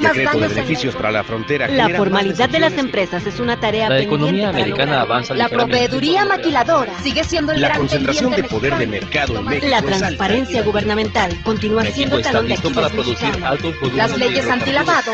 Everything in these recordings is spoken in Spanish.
decreto de beneficios para la frontera. La formalidad de las empresas es una tarea pendiente. La economía americana avanza ligeramente. La proveeduría maquiladora sigue siendo el la gran concentración de poder de mercado en México. La transparencia gubernamental continúa siendo el talón de Aquiles para producir alto producto. Las leyes antilavado.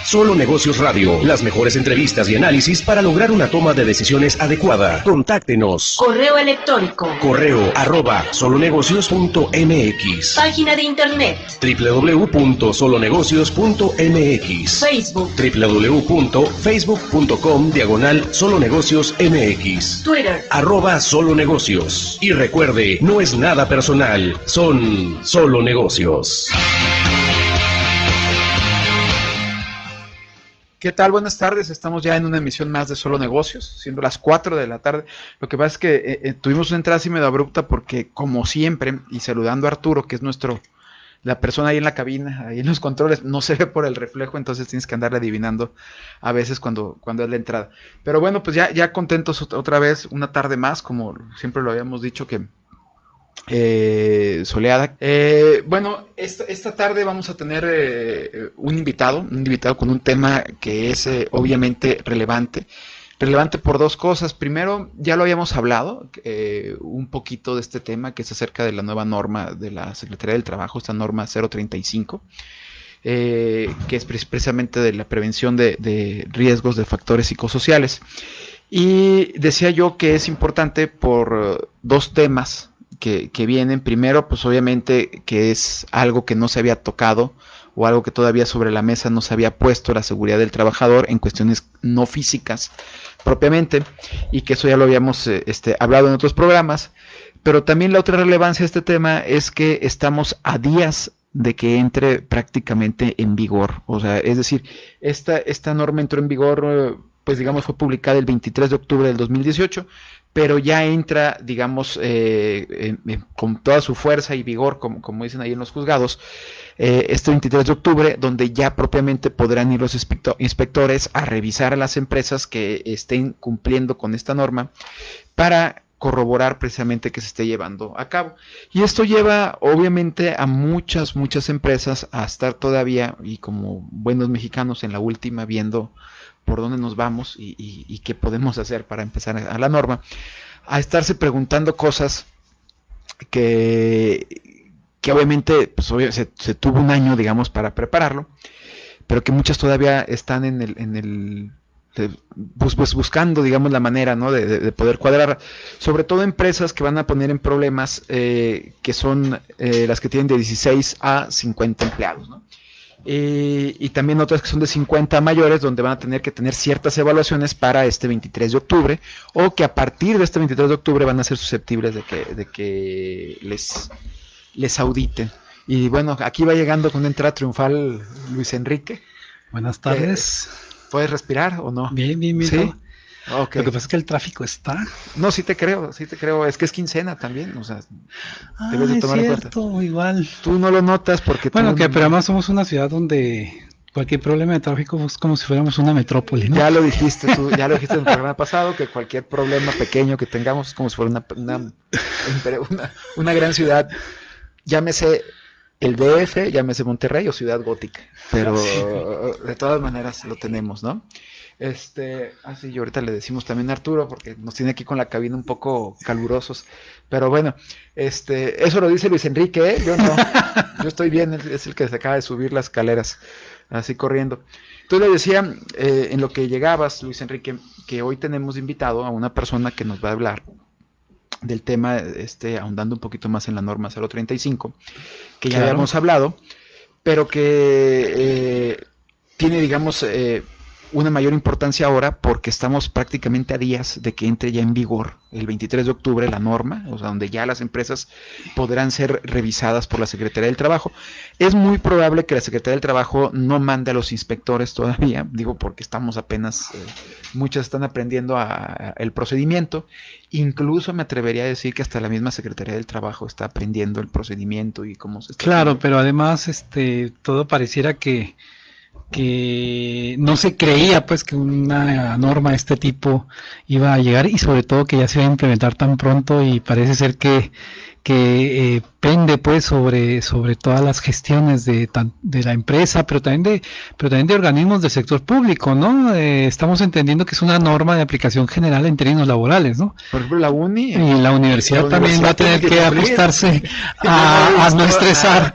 Solo Negocios Radio, las mejores entrevistas y análisis para lograr una toma de decisiones adecuada. Contáctenos. Correo electrónico. correo@solonegocios.mx. Página de internet. www.solonegocios.mx. Facebook. www.facebook.com/solonegociosmx. Twitter. @solonegocios. Y recuerde, no es nada personal, son solo negocios. ¿Qué tal? Buenas tardes, estamos ya en una emisión más de Solo Negocios, siendo las 4 de la tarde. Lo que pasa es que tuvimos una entrada así medio abrupta porque, como siempre, y saludando a Arturo, que es la persona ahí en la cabina, ahí en los controles, no se ve por el reflejo, entonces tienes que andarle adivinando a veces cuando es la entrada. Pero bueno, pues ya contentos otra vez, una tarde más, como siempre lo habíamos dicho que soleada. Bueno, esta tarde vamos a tener un invitado con un tema que es obviamente relevante por dos cosas. Primero, ya lo habíamos hablado un poquito de este tema, que es acerca de la nueva norma de la Secretaría del Trabajo, esta norma 035, que es precisamente de la prevención de riesgos de factores psicosociales. Y decía yo que es importante por dos temas que vienen. Primero, pues obviamente que es algo que no se había tocado o algo que todavía sobre la mesa no se había puesto, la seguridad del trabajador en cuestiones no físicas propiamente, y que eso ya lo habíamos hablado en otros programas. Pero también la otra relevancia de este tema es que estamos a días de que entre prácticamente en vigor. O sea, es decir, esta norma entró en vigor, pues digamos, fue publicada el 23 de octubre del 2018, pero ya entra, digamos, con toda su fuerza y vigor, como dicen ahí en los juzgados, este 23 de octubre, donde ya propiamente podrán ir los inspectores a revisar a las empresas que estén cumpliendo con esta norma para corroborar precisamente que se esté llevando a cabo. Y esto lleva obviamente a muchas empresas a estar todavía, y como buenos mexicanos, en la última, viendo por dónde nos vamos y qué podemos hacer para empezar a la norma, a estarse preguntando cosas que obviamente pues, se tuvo un año, digamos, para prepararlo, pero que muchas todavía están pues buscando, digamos, la manera, ¿no?, de poder cuadrar, sobre todo empresas que van a poner en problemas, que son las que tienen de 16 a 50 empleados, ¿no? Y también otras que son de 50 mayores, donde van a tener que tener ciertas evaluaciones para este 23 de octubre, o que a partir de este 23 de octubre van a ser susceptibles de que les auditen. Y bueno, aquí va llegando con una entrada triunfal Luis Enrique. Buenas tardes. ¿Puedes respirar o no? Bien. ¿Sí? Okay. Lo que pasa es que el tráfico está. No, sí te creo. Es que es quincena también, o sea, debes de tomar es en cierto, cuenta. igual. Tú no lo notas porque pero además somos una ciudad donde cualquier problema de tráfico es como si fuéramos una metrópoli, ¿no? Ya lo dijiste en el programa pasado, que cualquier problema pequeño que tengamos es como si fuera una gran ciudad. Llámese el DF, llámese Monterrey o Ciudad Gótica, pero de todas maneras lo tenemos, ¿no? Sí, y ahorita le decimos también a Arturo, porque nos tiene aquí con la cabina un poco calurosos, pero bueno, eso lo dice Luis Enrique, ¿eh? Yo no, yo estoy bien, es el que se acaba de subir las escaleras, así corriendo. Entonces le decía, en lo que llegabas, Luis Enrique, que hoy tenemos invitado a una persona que nos va a hablar del tema, ahondando un poquito más en la norma 035, que ya habíamos hablado, pero que tiene, digamos, una mayor importancia ahora porque estamos prácticamente a días de que entre ya en vigor el 23 de octubre la norma, o sea, donde ya las empresas podrán ser revisadas por la Secretaría del Trabajo. Es muy probable que la Secretaría del Trabajo no mande a los inspectores todavía, digo porque estamos apenas, muchas están aprendiendo el procedimiento, incluso me atrevería a decir que hasta la misma Secretaría del Trabajo está aprendiendo el procedimiento y cómo se está haciendo. Pero además todo pareciera que que no se creía pues que una norma de este tipo iba a llegar y sobre todo que ya se iba a implementar tan pronto y parece ser que pende pues sobre todas las gestiones de la empresa, pero también de organismos del sector público, ¿no? Estamos entendiendo que es una norma de aplicación general en términos laborales, ¿no? Por ejemplo, la uni y la universidad también va a tener que ajustarse a no estresar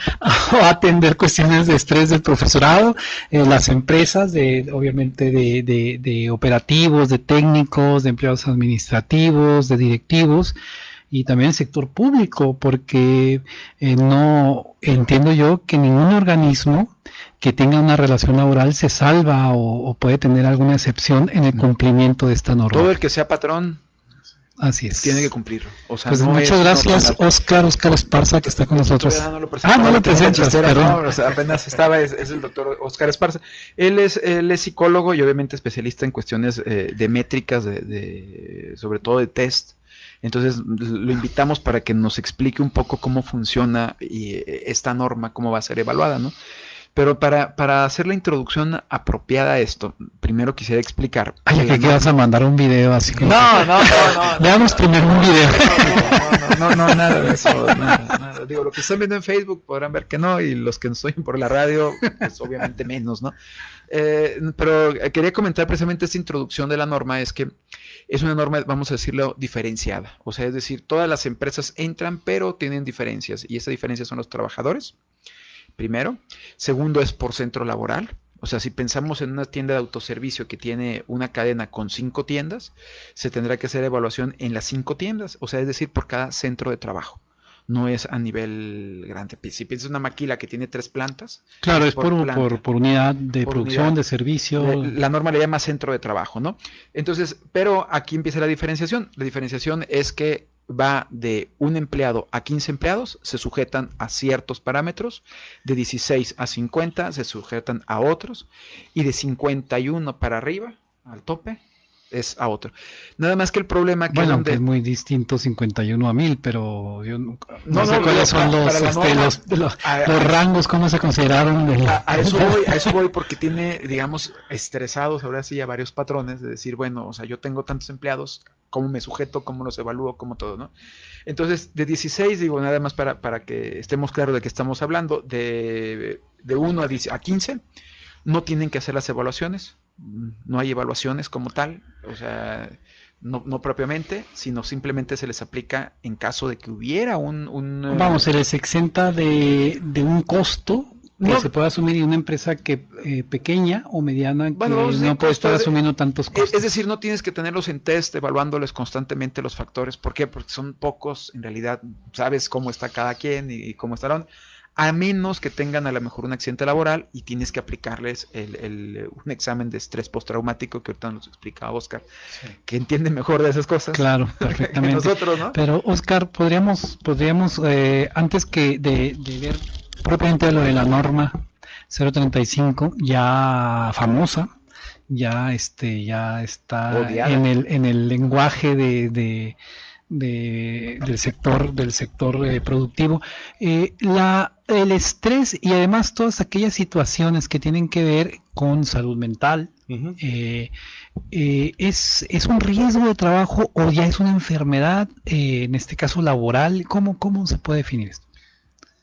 o atender cuestiones de estrés del profesorado, las empresas obviamente de operativos, de técnicos, de empleados administrativos, de directivos, y también el sector público, porque no entiendo yo que ningún organismo que tenga una relación laboral se salva o puede tener alguna excepción en el cumplimiento de esta norma. Todo el que sea patrón así es, tiene que cumplirlo. O sea, pues no muchas gracias, Oscar Esparza, que está con nosotros. No lo no lo presentas, perdón. No, o sea, apenas estaba, es el doctor Oscar Esparza. Él es psicólogo y obviamente especialista en cuestiones de métricas, sobre todo de test. Entonces lo invitamos para que nos explique un poco cómo funciona esta norma, cómo va a ser evaluada, ¿no? Pero para hacer la introducción apropiada a esto, primero quisiera explicar. Ay, ¿qué vas a mandar un video así como? No. Veamos primero un video. No, nada de eso, nada. Digo, lo que están viendo en Facebook podrán ver que no, y los que nos oyen por la radio, pues obviamente menos, ¿no? Pero quería comentar precisamente esta introducción de la norma, es que es una norma, vamos a decirlo, diferenciada. O sea, es decir, todas las empresas entran, pero tienen diferencias, y esas diferencias son los trabajadores, primero. Segundo, es por centro laboral. O sea, si pensamos en una tienda de autoservicio que tiene una cadena con 5 tiendas, se tendrá que hacer evaluación en las 5 tiendas, o sea, es decir, por cada centro de trabajo. No es a nivel grande. Si piensas en una maquila que tiene 3 plantas. Claro, es por unidad de producción, unidad de servicio. La norma le llama centro de trabajo, ¿no? Entonces, pero aquí empieza la diferenciación. La diferenciación es que va de un empleado a 15 empleados, se sujetan a ciertos parámetros, de 16 a 50 se sujetan a otros, y de 51 para arriba, al tope, es a otro. Nada más que el problema que bueno, es muy distinto 51 a 1000, pero yo no sé cuáles son los rangos, cómo se consideraron. A eso voy porque tiene, digamos, estresados ahora sí a varios patrones de decir, bueno, o sea, yo tengo tantos empleados, cómo me sujeto, cómo los evalúo, cómo todo, ¿no? Entonces, de 16, digo, nada más para que estemos claros de qué estamos hablando, de 1 a 15, no tienen que hacer las evaluaciones, no hay evaluaciones como tal, o sea, no propiamente, sino simplemente se les aplica en caso de que hubiera Vamos, se les exenta de un costo que se puede asumir en una empresa que pequeña o mediana que no puede estar asumiendo tantos costos. Es decir, no tienes que tenerlos en test, evaluándoles constantemente los factores. ¿Por qué? Porque son pocos, en realidad sabes cómo está cada quien y cómo estarán, a menos que tengan a lo mejor un accidente laboral y tienes que aplicarles un examen de estrés postraumático que ahorita nos explicaba Oscar, sí, que entiende mejor de esas cosas. Claro, perfectamente. Nosotros, ¿no? Pero Oscar, podríamos antes que de ver propiamente lo de la norma 035, ya famosa, ya está odiada en el lenguaje del sector productivo, el estrés y además todas aquellas situaciones que tienen que ver con salud mental, uh-huh, ¿es un riesgo de trabajo o ya es una enfermedad, en este caso laboral? ¿Cómo se puede definir esto?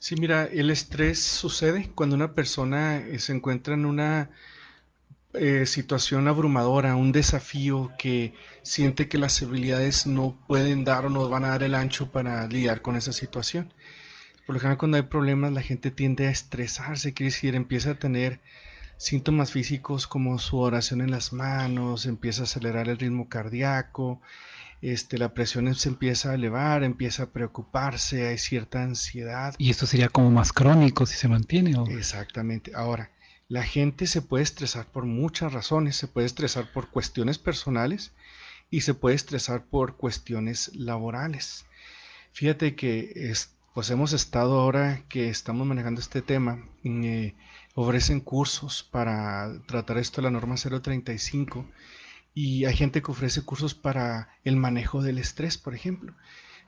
Sí, mira, el estrés sucede cuando una persona se encuentra en una situación abrumadora, un desafío que siente que las habilidades no pueden dar o no van a dar el ancho para lidiar con esa situación. Por lo general, cuando hay problemas, la gente tiende a estresarse, quiere decir, empieza a tener síntomas físicos como sudoración en las manos, empieza a acelerar el ritmo cardíaco, la presión se empieza a elevar, empieza a preocuparse, hay cierta ansiedad. ¿Y esto sería como más crónico si se mantiene? ¿O? Exactamente. Ahora, la gente se puede estresar por muchas razones, se puede estresar por cuestiones personales y se puede estresar por cuestiones laborales. Fíjate que pues hemos estado ahora que estamos manejando este tema, ofrecen cursos para tratar esto de la norma 035 y hay gente que ofrece cursos para el manejo del estrés, por ejemplo.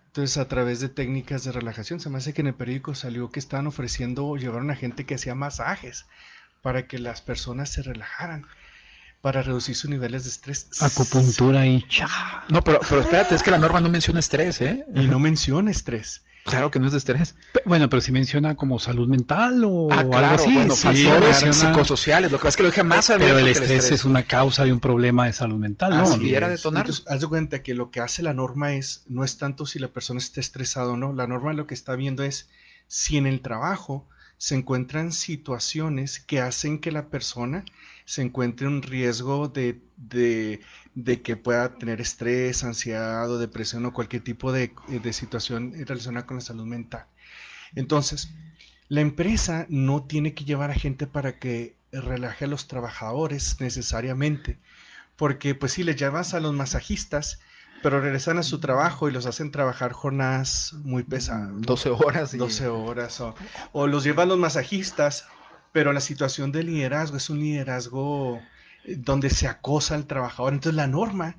Entonces, a través de técnicas de relajación, se me hace que en el periódico salió que estaban ofreciendo, llevaron a gente que hacía masajes para que las personas se relajaran, para reducir sus niveles de estrés. Acupuntura y No, pero espérate, es que la norma no menciona estrés, ¿eh? Y no menciona estrés. Claro que no es de estrés. Bueno, pero si menciona como salud mental o algo claro, así. bueno, sí, factores menciona, psicosociales. Lo que pasa es que lo dije más abierto. pero el que estrés es una causa de un problema de salud mental, ¿no? Así era detonar. Entonces, haz de cuenta que lo que hace la norma no es tanto si la persona está estresada o no. La norma lo que está viendo es si en el trabajo se encuentran situaciones que hacen que la persona se encuentre en un riesgo de que pueda tener estrés, ansiedad o depresión o cualquier tipo de situación relacionada con la salud mental. Entonces, la empresa no tiene que llevar a gente para que relaje a los trabajadores necesariamente, porque pues si les llevas a los masajistas, pero regresan a su trabajo y los hacen trabajar jornadas muy pesadas, 12 horas. 12 horas, o los llevan los masajistas, pero la situación de liderazgo es un liderazgo donde se acosa al trabajador. Entonces la norma,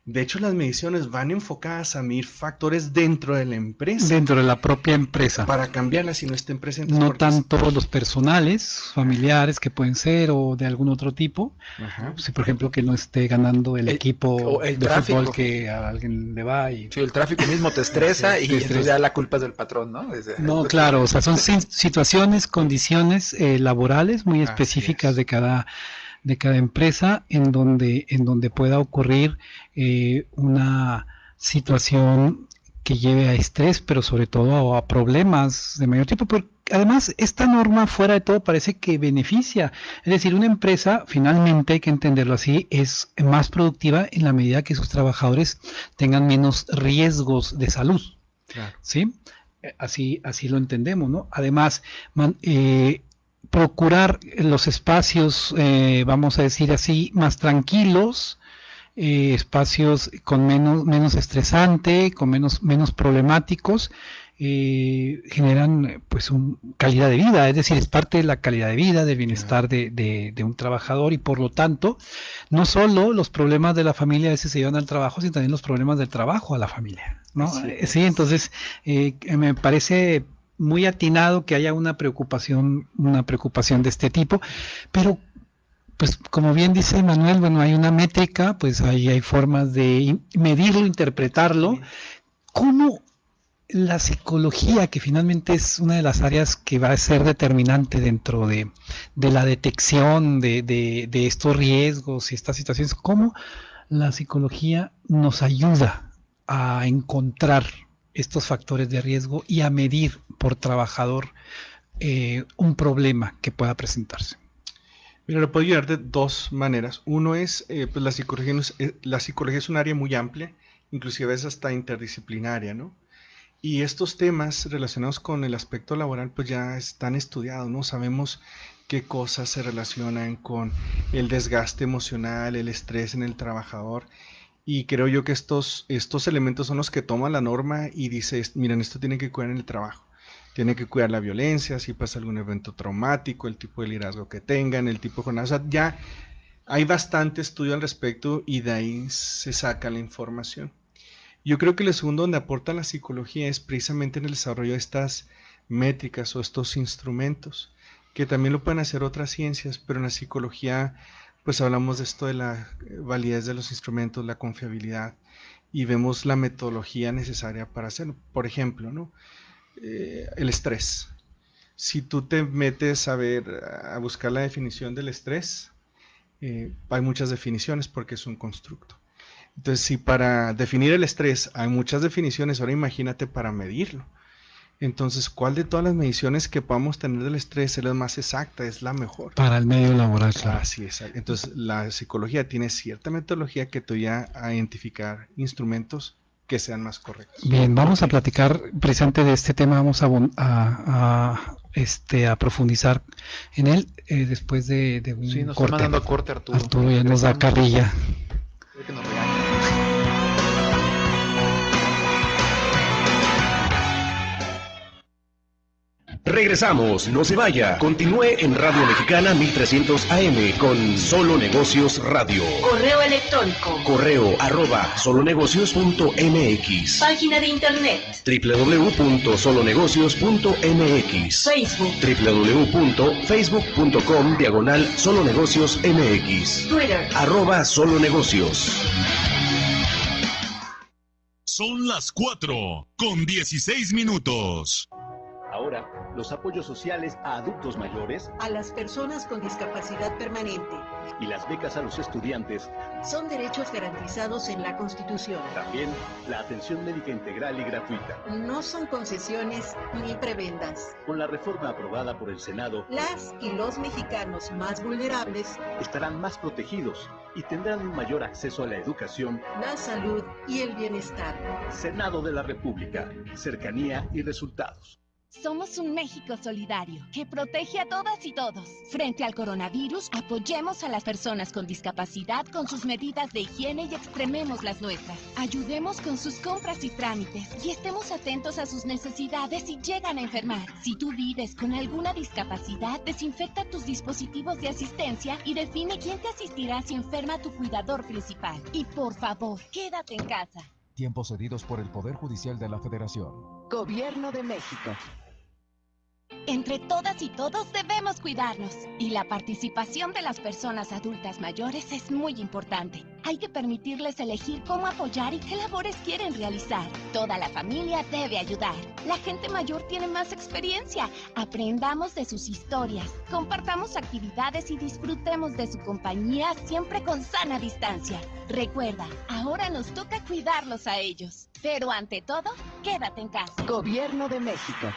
de hecho las mediciones van enfocadas a medir factores dentro de la empresa. Dentro de la propia empresa. Para cambiarla si no estén presentes. No tanto los personales, familiares que pueden ser o de algún otro tipo. Ajá. Si por ejemplo que no esté ganando el equipo el de tráfico. fútbol que a alguien le va y... Sí, el tráfico mismo te estresa Sí, y te entonces estresa. ya la culpa es del patrón, ¿no? No, claro, o sea, son situaciones, condiciones laborales muy Así específicas es. de cada empresa en donde pueda ocurrir una situación que lleve a estrés, pero sobre todo a problemas de mayor tipo. Pero además, esta norma, fuera de todo, parece que beneficia. Es decir, una empresa, finalmente, hay que entenderlo así, es más productiva en la medida que sus trabajadores tengan menos riesgos de salud. Claro. ¿Sí? Así lo entendemos, ¿no? Además, procurar los espacios, vamos a decir así, más tranquilos, espacios con menos estresante, con menos problemáticos, generan pues calidad de vida, es decir, es parte de la calidad de vida, del bienestar de un trabajador, y por lo tanto, no solo los problemas de la familia a veces se llevan al trabajo, sino también los problemas del trabajo a la familia, ¿no? Sí, entonces me parece muy atinado que haya una preocupación de este tipo, pero pues como bien dice Manuel, bueno, hay una métrica, pues ahí hay formas de medirlo, interpretarlo. ¿Cómo la psicología, que finalmente es una de las áreas que va a ser determinante dentro de la detección de estos riesgos y estas situaciones, cómo la psicología nos ayuda a encontrar estos factores de riesgo y a medir por trabajador un problema que pueda presentarse? Mira, lo puedo ayudar de dos maneras. Uno es, pues la psicología es un área muy amplia, inclusive es hasta interdisciplinaria, ¿no? Y estos temas relacionados con el aspecto laboral pues ya están estudiados, ¿no? Sabemos qué cosas se relacionan con el desgaste emocional, el estrés en el trabajador, y creo yo que estos elementos son los que toma la norma y dice, miren, esto tiene que cuidar en el trabajo. Tiene que cuidar la violencia, si pasa algún evento traumático, el tipo de liderazgo que tengan, el tipo de jornada. O sea, ya hay bastante estudio al respecto y de ahí se saca la información. Yo creo que lo segundo donde aporta la psicología es precisamente en el desarrollo de estas métricas o estos instrumentos, que también lo pueden hacer otras ciencias, pero en la psicología pues hablamos de esto de la validez de los instrumentos, la confiabilidad, y vemos la metodología necesaria para hacerlo. Por ejemplo, ¿no? El estrés. Si tú te metes a buscar la definición del estrés, hay muchas definiciones porque es un constructo. Entonces, si para definir el estrés hay muchas definiciones, ahora imagínate para medirlo. Entonces, ¿cuál de todas las mediciones que podamos tener del estrés es la más exacta, es la mejor? Para el medio laboral, claro. Así es. Entonces, la psicología tiene cierta metodología que te ayuda a identificar instrumentos que sean más correctos. Bien, vamos a platicar precisamente de este tema, vamos a profundizar en él después de un Sí, nos corte. está mandando corte Arturo. Arturo ya nos da carrilla. Que nos regaña. Regresamos, no se vaya. Continúe en Radio Mexicana 1300 AM con Solo Negocios Radio. Correo electrónico. correo@solonegocios.mx. Página de internet. www.solonegocios.mx. Facebook. www.facebook.com/solonegociosmx. Twitter. @solonegocios. Son las 4:16. Ahora, los apoyos sociales a adultos mayores, a las personas con discapacidad permanente y las becas a los estudiantes son derechos garantizados en la Constitución. También la atención médica integral y gratuita. No son concesiones ni prebendas. Con la reforma aprobada por el Senado, las y los mexicanos más vulnerables estarán más protegidos y tendrán un mayor acceso a la educación, la salud y el bienestar. Senado de la República, cercanía y resultados. Somos un México solidario que protege a todas y todos. Frente al coronavirus, apoyemos a las personas con discapacidad con sus medidas de higiene y extrememos las nuestras. Ayudemos con sus compras y trámites y estemos atentos a sus necesidades si llegan a enfermar. Si tú vives con alguna discapacidad, desinfecta tus dispositivos de asistencia y define quién te asistirá si enferma tu cuidador principal. Y por favor, quédate en casa. Tiempos cedidos por el Poder Judicial de la Federación. Gobierno de México. Entre todas y todos debemos cuidarnos y la participación de las personas adultas mayores es muy importante. Hay que permitirles elegir cómo apoyar y qué labores quieren realizar. Toda la familia debe ayudar. La gente mayor tiene más experiencia. Aprendamos de sus historias, compartamos actividades y disfrutemos de su compañía siempre con sana distancia. Recuerda, ahora nos toca cuidarlos a ellos. Pero ante todo, quédate en casa. Gobierno de México.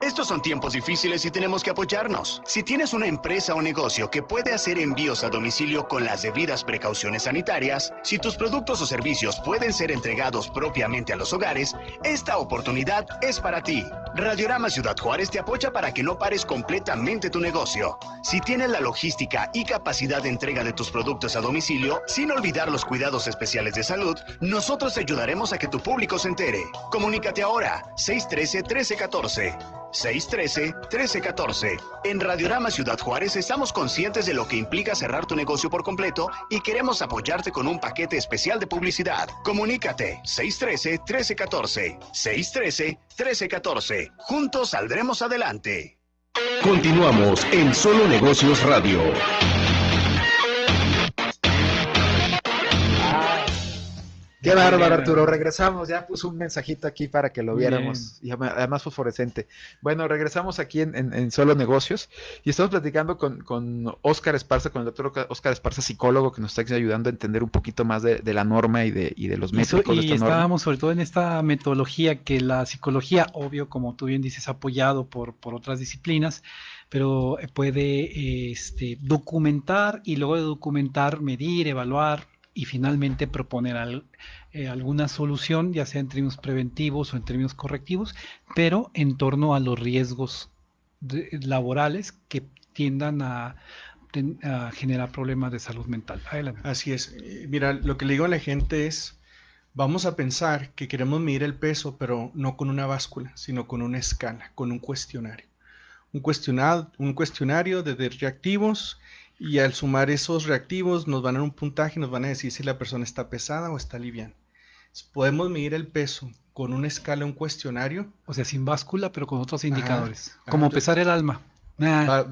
Estos son tiempos difíciles y tenemos que apoyarnos. Si tienes una empresa o negocio que puede hacer envíos a domicilio con las debidas precauciones sanitarias, si tus productos o servicios pueden ser entregados propiamente a los hogares, esta oportunidad es para ti. Radiorama Ciudad Juárez te apoya para que no pares completamente tu negocio. Si tienes la logística y capacidad de entrega de tus productos a domicilio, sin olvidar los cuidados especiales de salud, nosotros te ayudaremos a que tu público se entere. Comunícate ahora, 613-1314. 613-1314. En Radiorama Ciudad Juárez estamos conscientes de lo que implica cerrar tu negocio por completo y queremos apoyarte con un paquete especial de publicidad. Comunícate 613-1314. 613-1314. Juntos saldremos adelante. Continuamos en Solo Negocios Radio. Qué bárbaro, Arturo. Regresamos. Ya puso un mensajito aquí para que lo viéramos. Y además fosforescente. Bueno, regresamos aquí en Solo Negocios. Y estamos platicando con Óscar Esparza, con el doctor Óscar Esparza, psicólogo, que nos está ayudando a entender un poquito más de la norma y de los métodos de esta norma. Estábamos sobre todo en esta metodología que la psicología, obvio, como tú bien dices, apoyado por otras disciplinas, pero puede documentar y luego de documentar, medir, evaluar y finalmente proponer alguna solución, ya sea en términos preventivos o en términos correctivos, pero en torno a los riesgos laborales que tiendan a generar problemas de salud mental. Adelante. Así es. Mira, lo que le digo a la gente es, vamos a pensar que queremos medir el peso, pero no con una báscula, sino con una escala, con un cuestionario. Un cuestionario de reactivos. Y al sumar esos reactivos nos van a dar un puntaje y nos van a decir si la persona está pesada o está liviana. Podemos medir el peso con una escala, un cuestionario. O sea, sin báscula, pero con otros indicadores. Como pesar el alma. Bueno,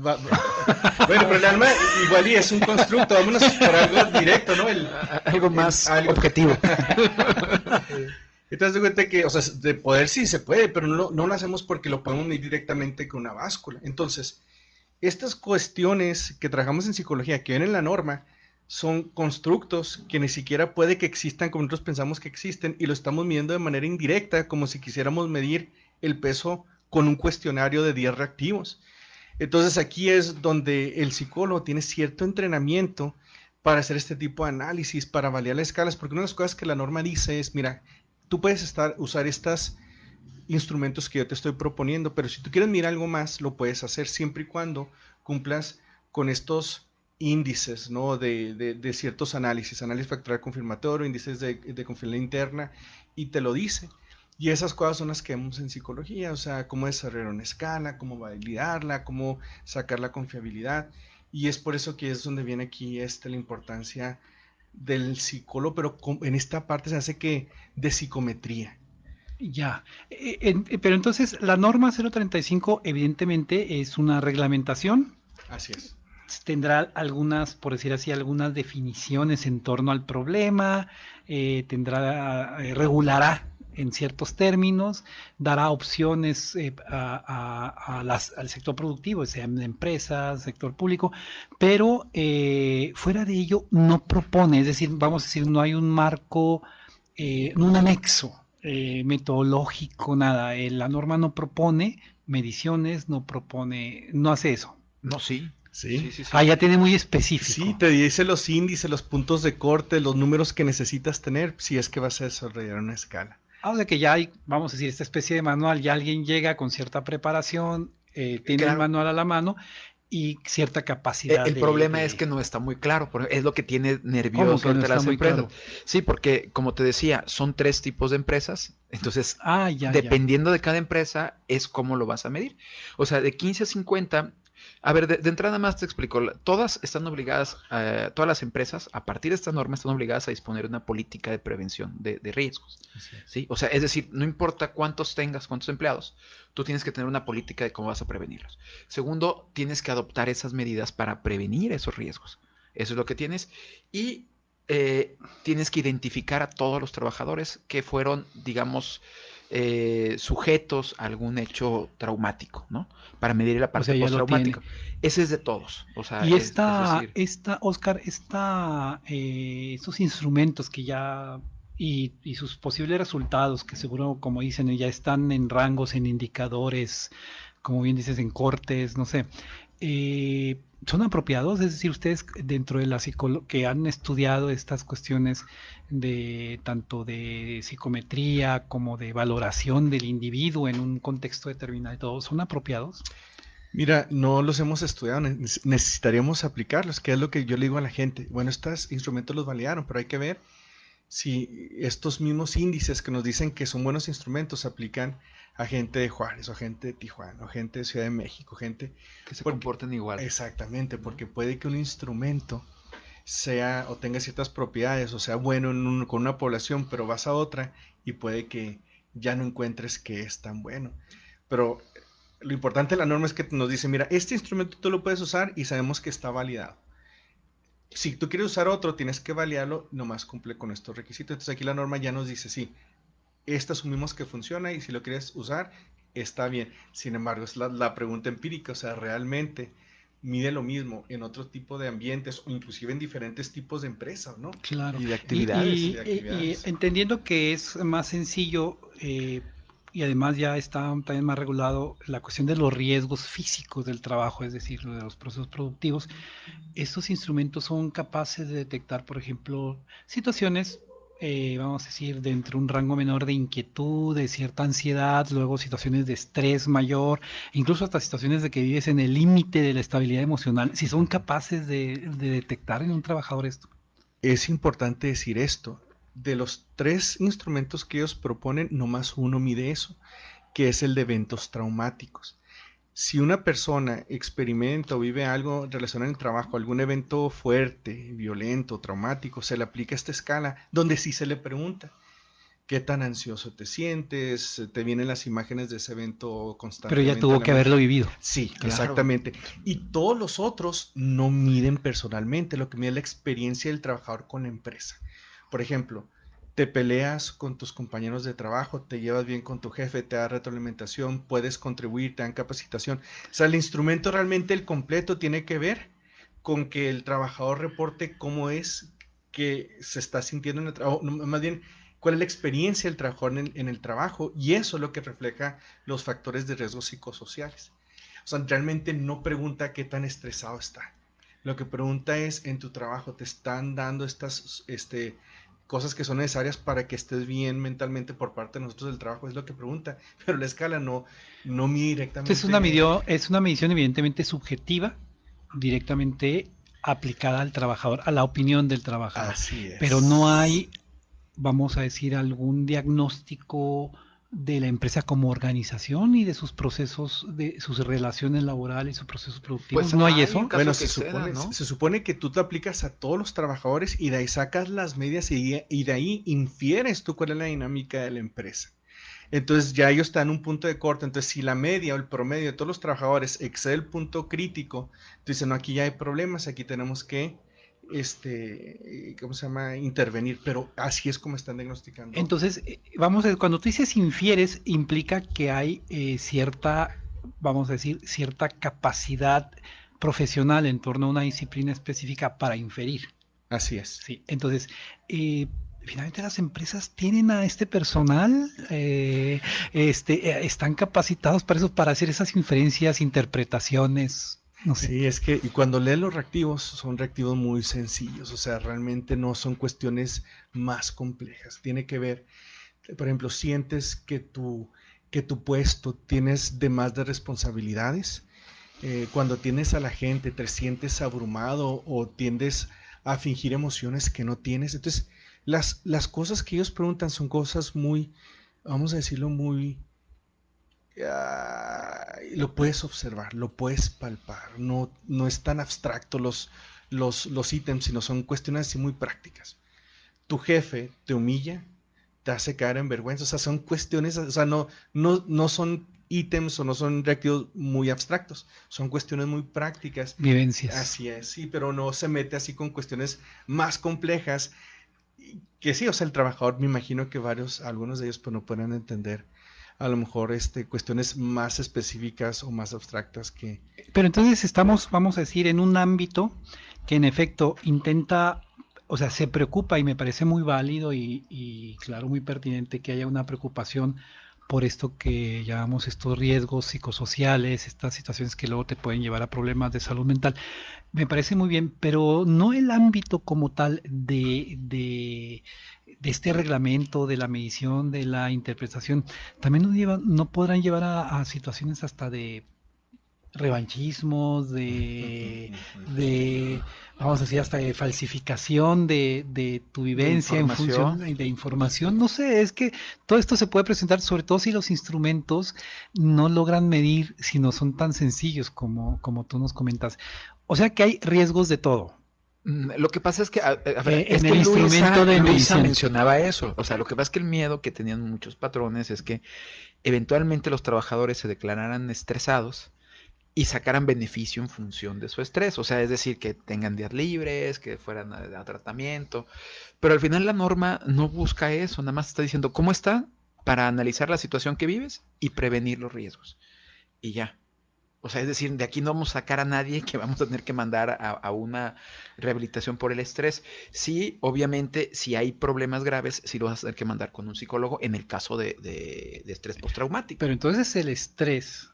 pero el alma igual y es un constructo. Vámonos por algo directo, ¿no? Algo más objetivo. Entonces, de cuenta que, o sea, de poder sí se puede, pero no lo hacemos porque lo podemos medir directamente con una báscula. Entonces, estas cuestiones que trabajamos en psicología, que ven en la norma, son constructos que ni siquiera puede que existan como nosotros pensamos que existen y lo estamos midiendo de manera indirecta, como si quisiéramos medir el peso con un cuestionario de 10 reactivos. Entonces aquí es donde el psicólogo tiene cierto entrenamiento para hacer este tipo de análisis, para validar las escalas, porque una de las cosas que la norma dice es, mira, tú puedes usar estos instrumentos que yo te estoy proponiendo, pero si tú quieres mirar algo más, lo puedes hacer siempre y cuando cumplas con estos índices, ¿no? de ciertos análisis factorial confirmatorio, índices de confiabilidad interna, y te lo dice. Y esas cosas son las que vemos en psicología, o sea, cómo desarrollar una escala, cómo validarla, cómo sacar la confiabilidad. Y es por eso que es donde viene aquí la importancia del psicólogo, pero en esta parte se hace que de psicometría. Ya, pero entonces la norma 035 evidentemente es una reglamentación. Así es. Tendrá algunas, por decir así, algunas definiciones en torno al problema, regulará en ciertos términos, dará opciones al sector productivo, sean empresas, sector público, pero fuera de ello no propone, es decir, vamos a decir, no hay un marco, un anexo metodológico, nada. La norma no propone mediciones, no hace eso. No, sí. Sí. Ya tiene muy específico. Sí, te dice los índices, los puntos de corte, los números que necesitas tener, si es que vas a desarrollar una escala. De que ya hay, vamos a decir, esta especie de manual, ya alguien llega con cierta preparación, tiene el manual a la mano y cierta capacidad. El problema es que no está muy claro, es lo que tiene nervioso ante las empresas. Claro? Sí, porque como te decía, son 3 tipos de empresas, entonces dependiendo de cada empresa es cómo lo vas a medir. O sea, de 15 a 50... A ver, de entrada más te explico, todas están obligadas, todas las empresas, a partir de esta norma, están obligadas a disponer de una política de prevención de riesgos. ¿Sí? O sea, es decir, no importa cuántos empleados, tú tienes que tener una política de cómo vas a prevenirlos. Segundo, tienes que adoptar esas medidas para prevenir esos riesgos. Eso es lo que tienes. Y tienes que identificar a todos los trabajadores que fueron, digamos, sujetos a algún hecho traumático, ¿no? Para medir la parte postraumática. Ese es de todos. O sea, y Oscar, estos instrumentos que ya y sus posibles resultados, que seguro, como dicen, ya están en rangos, en indicadores, como bien dices, en cortes, no sé, ¿son apropiados? Es decir, ustedes dentro de la que han estudiado estas cuestiones de tanto de psicometría como de valoración del individuo en un contexto determinado y todo, ¿son apropiados? Mira, no los hemos estudiado, necesitaríamos aplicarlos, que es lo que yo le digo a la gente. Bueno, estos instrumentos los validaron, pero hay que ver si estos mismos índices que nos dicen que son buenos instrumentos se aplican a gente de Juárez, o gente de Tijuana, o gente de Ciudad de México, gente que se comporten igual. Exactamente, porque puede que un instrumento sea o tenga ciertas propiedades, o sea bueno con una población, pero vas a otra y puede que ya no encuentres que es tan bueno. Pero lo importante de la norma es que nos dice, mira, este instrumento tú lo puedes usar y sabemos que está validado. Si tú quieres usar otro, tienes que validarlo, nomás cumple con estos requisitos. Entonces aquí la norma ya nos dice, sí, esta asumimos que funciona y si lo quieres usar, está bien. Sin embargo, es la pregunta empírica, o sea, realmente mide lo mismo en otro tipo de ambientes o inclusive en diferentes tipos de empresas, ¿no? Claro. Y de actividades. Y entendiendo que es más sencillo y además ya está también más regulado la cuestión de los riesgos físicos del trabajo, es decir, de los procesos productivos, estos instrumentos son capaces de detectar, por ejemplo, situaciones, vamos a decir, dentro de un rango menor de inquietud, de cierta ansiedad, luego situaciones de estrés mayor, incluso hasta situaciones de que vives en el límite de la estabilidad emocional, si son capaces de detectar en un trabajador esto. Es importante decir esto. De los 3 instrumentos que ellos proponen, nomás uno mide eso, que es el de eventos traumáticos. Si una persona experimenta o vive algo relacionado en el trabajo, algún evento fuerte, violento, traumático, se le aplica esta escala, donde sí se le pregunta qué tan ansioso te sientes, te vienen las imágenes de ese evento constantemente. Pero ya tuvo que haberlo vivido. Sí, claro. Exactamente. Y todos los otros no miden personalmente, lo que mide es la experiencia del trabajador con la empresa. Por ejemplo, te peleas con tus compañeros de trabajo, te llevas bien con tu jefe, te da retroalimentación, puedes contribuir, te dan capacitación. O sea, el instrumento realmente, el completo, tiene que ver con que el trabajador reporte cómo es que se está sintiendo en el trabajo, más bien, cuál es la experiencia del trabajador en el trabajo, y eso es lo que refleja los factores de riesgo psicosociales. O sea, realmente no pregunta qué tan estresado está. Lo que pregunta es, en tu trabajo, ¿te están dando estas cosas que son necesarias para que estés bien mentalmente por parte de nosotros del trabajo? Es lo que pregunta, pero la escala no mide directamente. Es una medición evidentemente subjetiva, directamente aplicada al trabajador, a la opinión del trabajador. Así es. Pero no hay, vamos a decir, algún diagnóstico de la empresa como organización y de sus procesos, de sus relaciones laborales, sus procesos productivos? Pues ¿no hay eso? Bueno, ¿no? se supone que tú te aplicas a todos los trabajadores y de ahí sacas las medias y de ahí infieres tú cuál es la dinámica de la empresa. Entonces ya ellos están en un punto de corte. Entonces si la media o el promedio de todos los trabajadores excede el punto crítico, tú dices, no, aquí ya hay problemas, aquí tenemos que ¿cómo se llama? Intervenir, pero así es como están diagnosticando. Entonces, vamos a ver, cuando tú dices infieres, implica que hay cierta, vamos a decir, cierta capacidad profesional en torno a una disciplina específica para inferir. Así es. Sí, entonces, finalmente las empresas tienen a este personal, están capacitados para eso, para hacer esas inferencias, interpretaciones. No sé. Sí, es que y cuando lees los reactivos, son reactivos muy sencillos, o sea, realmente no son cuestiones más complejas. Tiene que ver, por ejemplo, sientes que tu puesto tienes de más de responsabilidades. Cuando tienes a la gente, te sientes abrumado o tiendes a fingir emociones que no tienes. Entonces, las cosas que ellos preguntan son cosas muy, vamos a decirlo, muy... lo puedes observar, lo puedes palpar, no es tan abstracto los ítems, sino son cuestiones así muy prácticas. Tu jefe te humilla, te hace caer en vergüenza, o sea, son cuestiones, o sea, no son ítems o no son reactivos muy abstractos, son cuestiones muy prácticas. Vivencias. Así es, sí, pero no se mete así con cuestiones más complejas, que sí, o sea, el trabajador, me imagino que algunos de ellos pues no pueden entender a lo mejor cuestiones más específicas o más abstractas que... Pero entonces estamos, vamos a decir, en un ámbito que en efecto intenta, o sea, se preocupa, y me parece muy válido y claro, muy pertinente que haya una preocupación por esto que llamamos estos riesgos psicosociales, estas situaciones que luego te pueden llevar a problemas de salud mental. Me parece muy bien, pero no el ámbito como tal de este reglamento, de la medición, de la interpretación, también no podrán llevar a situaciones hasta de revanchismos, de vamos a decir, hasta de falsificación de tu vivencia en función de información. No sé, es que todo esto se puede presentar, sobre todo si los instrumentos no logran medir, si no son tan sencillos como tú nos comentas. O sea que hay riesgos de todo. Lo que pasa es que, en el instrumento de Luisa mencionaba eso. O sea, lo que pasa es que el miedo que tenían muchos patrones es que eventualmente los trabajadores se declararan estresados y sacaran beneficio en función de su estrés. O sea, es decir, que tengan días libres, que fueran a tratamiento. Pero al final la norma no busca eso, nada más está diciendo cómo está para analizar la situación que vives y prevenir los riesgos. Y ya. O sea, es decir, de aquí no vamos a sacar a nadie que vamos a tener que mandar a una rehabilitación por el estrés. Sí, obviamente, si hay problemas graves, sí lo vas a tener que mandar con un psicólogo en el caso de estrés postraumático. Pero entonces el estrés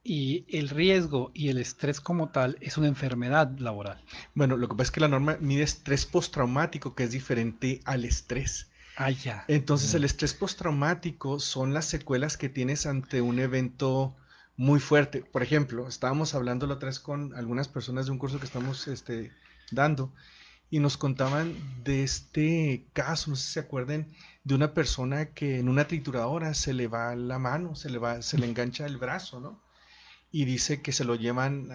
y el riesgo y el estrés como tal es una enfermedad laboral. Bueno, lo que pasa es que la norma mide estrés postraumático, que es diferente al estrés. Ah, ya. Entonces, el estrés postraumático son las secuelas que tienes ante un evento muy fuerte. Por ejemplo, estábamos hablando la otra vez con algunas personas de un curso que estamos dando y nos contaban de este caso, no sé si se acuerdan, de una persona que en una trituradora se le va la mano, se le engancha el brazo, ¿no? Y dice que se lo llevan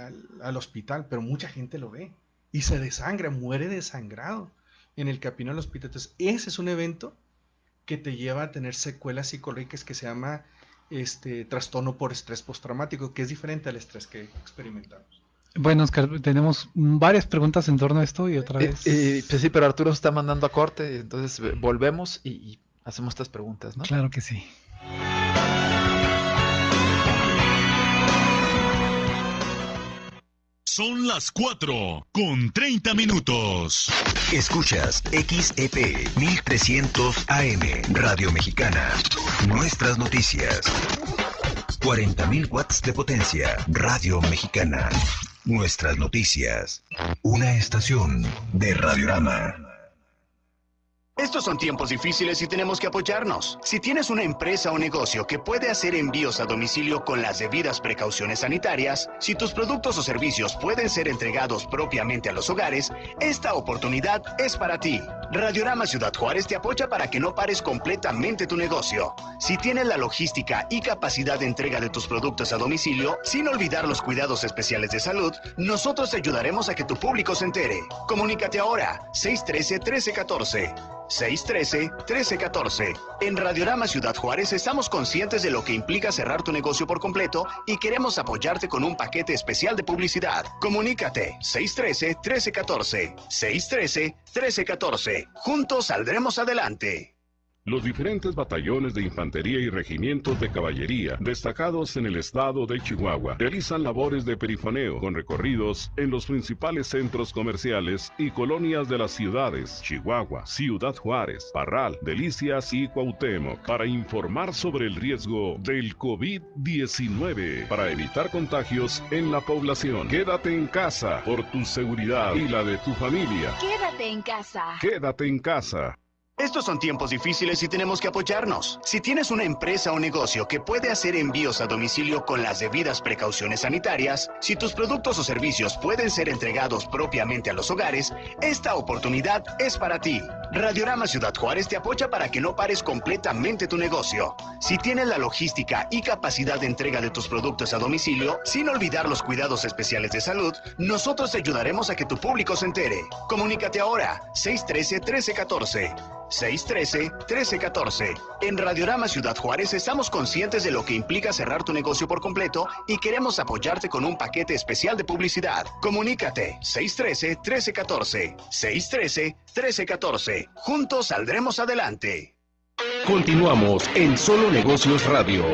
al hospital, pero mucha gente lo ve y se desangra, muere desangrado en el camino al hospital. Entonces, ese es un evento que te lleva a tener secuelas psicológicas que se llama trastorno por estrés postraumático, que es diferente al estrés que experimentamos. Bueno, Oscar, tenemos varias preguntas en torno a esto y otra vez... pues sí, pero Arturo nos está mandando a corte, entonces volvemos y hacemos estas preguntas, ¿no? Claro que sí. Son las 4:30. Escuchas XEP 1300 AM, Radio Mexicana. Nuestras noticias. 40.000 watts de potencia, Radio Mexicana. Nuestras noticias. Una estación de Radiorama. Estos son tiempos difíciles y tenemos que apoyarnos. Si tienes una empresa o negocio que puede hacer envíos a domicilio con las debidas precauciones sanitarias, si tus productos o servicios pueden ser entregados propiamente a los hogares, esta oportunidad es para ti. Radiorama Ciudad Juárez te apoya para que no pares completamente tu negocio. Si tienes la logística y capacidad de entrega de tus productos a domicilio, sin olvidar los cuidados especiales de salud, nosotros te ayudaremos a que tu público se entere. Comunícate ahora, 613-1314. 613-1314. En Radiorama Ciudad Juárez estamos conscientes de lo que implica cerrar tu negocio por completo y queremos apoyarte con un paquete especial de publicidad. Comunícate 613-1314. 613-1314. Juntos saldremos adelante. Los diferentes batallones de infantería y regimientos de caballería destacados en el estado de Chihuahua realizan labores de perifoneo con recorridos en los principales centros comerciales y colonias de las ciudades Chihuahua, Ciudad Juárez, Parral, Delicias y Cuauhtémoc para informar sobre el riesgo del COVID-19 para evitar contagios en la población. Quédate en casa por tu seguridad y la de tu familia. Quédate en casa. Quédate en casa. Estos son tiempos difíciles y tenemos que apoyarnos. Si tienes una empresa o negocio que puede hacer envíos a domicilio con las debidas precauciones sanitarias, si tus productos o servicios pueden ser entregados propiamente a los hogares, esta oportunidad es para ti. Radiorama Ciudad Juárez te apoya para que no pares completamente tu negocio. Si tienes la logística y capacidad de entrega de tus productos a domicilio, sin olvidar los cuidados especiales de salud, nosotros te ayudaremos a que tu público se entere. Comunícate ahora, 613-1314. 613-1314. En Radiorama Ciudad Juárez estamos conscientes de lo que implica cerrar tu negocio por completo y queremos apoyarte con un paquete especial de publicidad. Comunícate 613-1314. 613-1314. Juntos saldremos adelante. Continuamos en Solo Negocios Radio.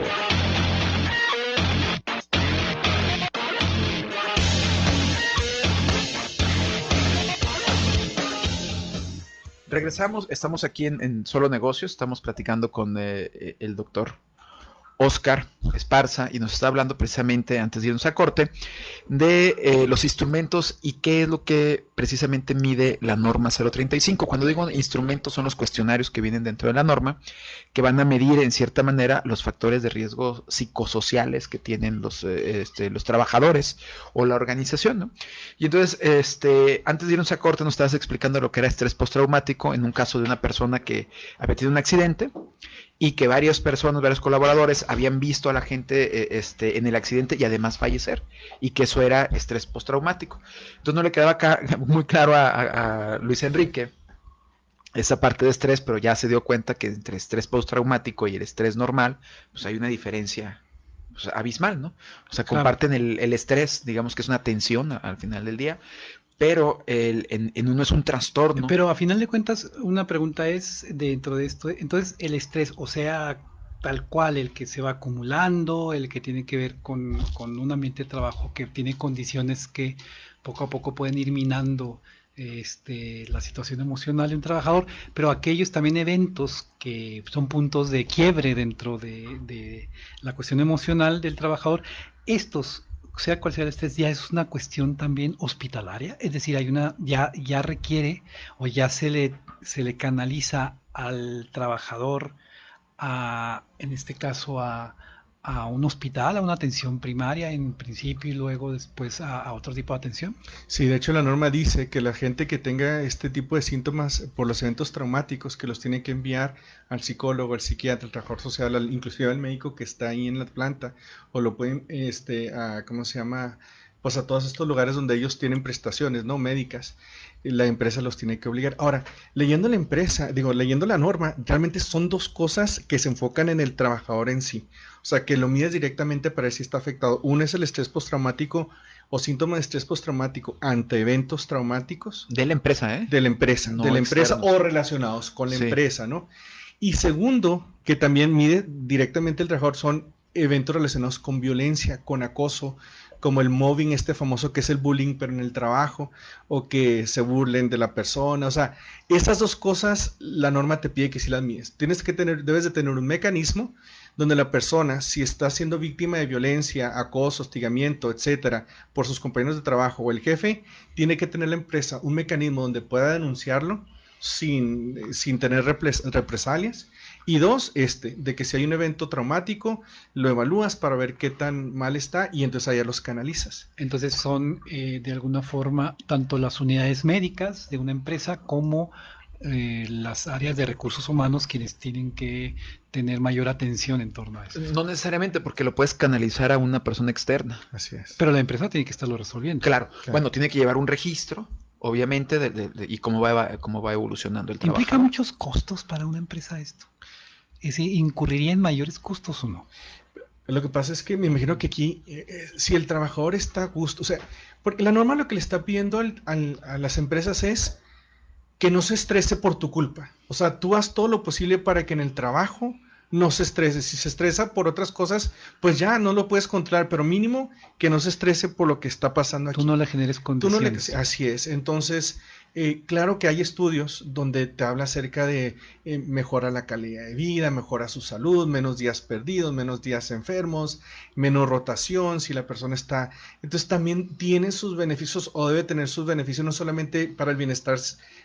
Regresamos, estamos aquí en Solo Negocios, estamos platicando con el doctor Óscar Esparza y nos está hablando precisamente, antes de irnos a corte, de los instrumentos y qué es lo que precisamente mide la norma 035. Cuando digo instrumentos son los cuestionarios que vienen dentro de la norma, que van a medir en cierta manera los factores de riesgo psicosociales que tienen los trabajadores o la organización, ¿no? Y entonces, antes de irnos a corte nos estabas explicando lo que era estrés postraumático en un caso de una persona que había tenido un accidente y que varios colaboradores habían visto a la gente en el accidente y además fallecer, y que eso era estrés postraumático. Entonces no le quedaba acá muy claro a Luis Enrique esa parte de estrés, pero ya se dio cuenta que entre estrés postraumático y el estrés normal, pues hay una diferencia abismal, ¿no? O sea, comparten el estrés, digamos que es una tensión al final del día, pero en uno es un trastorno. Pero a final de cuentas, una pregunta es, dentro de esto, entonces el estrés, o sea, tal cual, el que se va acumulando, el que tiene que ver con un ambiente de trabajo que tiene condiciones que poco a poco pueden ir minando la situación emocional de un trabajador, pero aquellos también eventos que son puntos de quiebre dentro de la cuestión emocional del trabajador, estos, sea cual sea el estrés, ya es una cuestión también hospitalaria, es decir, ya requiere o ya se le canaliza al trabajador en este caso a un hospital, a una atención primaria en principio y luego después a otro tipo de atención. Sí, de hecho la norma dice que la gente que tenga este tipo de síntomas por los eventos traumáticos, que los tiene que enviar al psicólogo, al psiquiatra, al trabajador social, inclusive al médico que está ahí en la planta, o lo pueden, ¿cómo se llama? Pues a todos estos lugares donde ellos tienen prestaciones, ¿no? Médicas. La empresa los tiene que obligar. Ahora, leyendo la norma, realmente son dos cosas que se enfocan en el trabajador en sí. O sea, que lo mides directamente para ver si está afectado. Uno es el estrés postraumático o síntoma de estrés postraumático ante eventos traumáticos. De la empresa, ¿eh? De la empresa, no de la empresa externos. O relacionados con la empresa, ¿no? Y segundo, que también mide directamente el trabajador, son eventos relacionados con violencia, con acoso, como el mobbing famoso que es el bullying pero en el trabajo, o que se burlen de la persona. O sea, esas dos cosas la norma te pide que sí las mides. Debes de tener un mecanismo donde la persona, si está siendo víctima de violencia, acoso, hostigamiento, etcétera, por sus compañeros de trabajo o el jefe, tiene que tener la empresa un mecanismo donde pueda denunciarlo sin tener represalias. Y dos, de que si hay un evento traumático, lo evalúas para ver qué tan mal está y entonces allá los canalizas. Entonces son de alguna forma tanto las unidades médicas de una empresa como las áreas de recursos humanos quienes tienen que tener mayor atención en torno a eso. No necesariamente, porque lo puedes canalizar a una persona externa. Así es. Pero la empresa tiene que estarlo resolviendo. Claro. Bueno, tiene que llevar un registro, obviamente, y cómo va evolucionando el trabajo. ¿Implica muchos costos para una empresa esto? ¿Es decir, incurriría en mayores costos o no? Lo que pasa es que me imagino que aquí, si el trabajador está a gusto, o sea, porque la norma lo que le está pidiendo a las empresas es que no se estrese por tu culpa. O sea, tú haz todo lo posible para que en el trabajo no se estrese. Si se estresa por otras cosas, pues ya no lo puedes controlar, pero mínimo que no se estrese por lo que está pasando aquí. Tú no le generes condiciones. Así es. Entonces, claro que hay estudios donde te habla acerca de mejora la calidad de vida, mejora su salud, menos días perdidos, menos días enfermos, menos rotación, si la persona está... Entonces también tiene sus beneficios o debe tener sus beneficios no solamente para el bienestar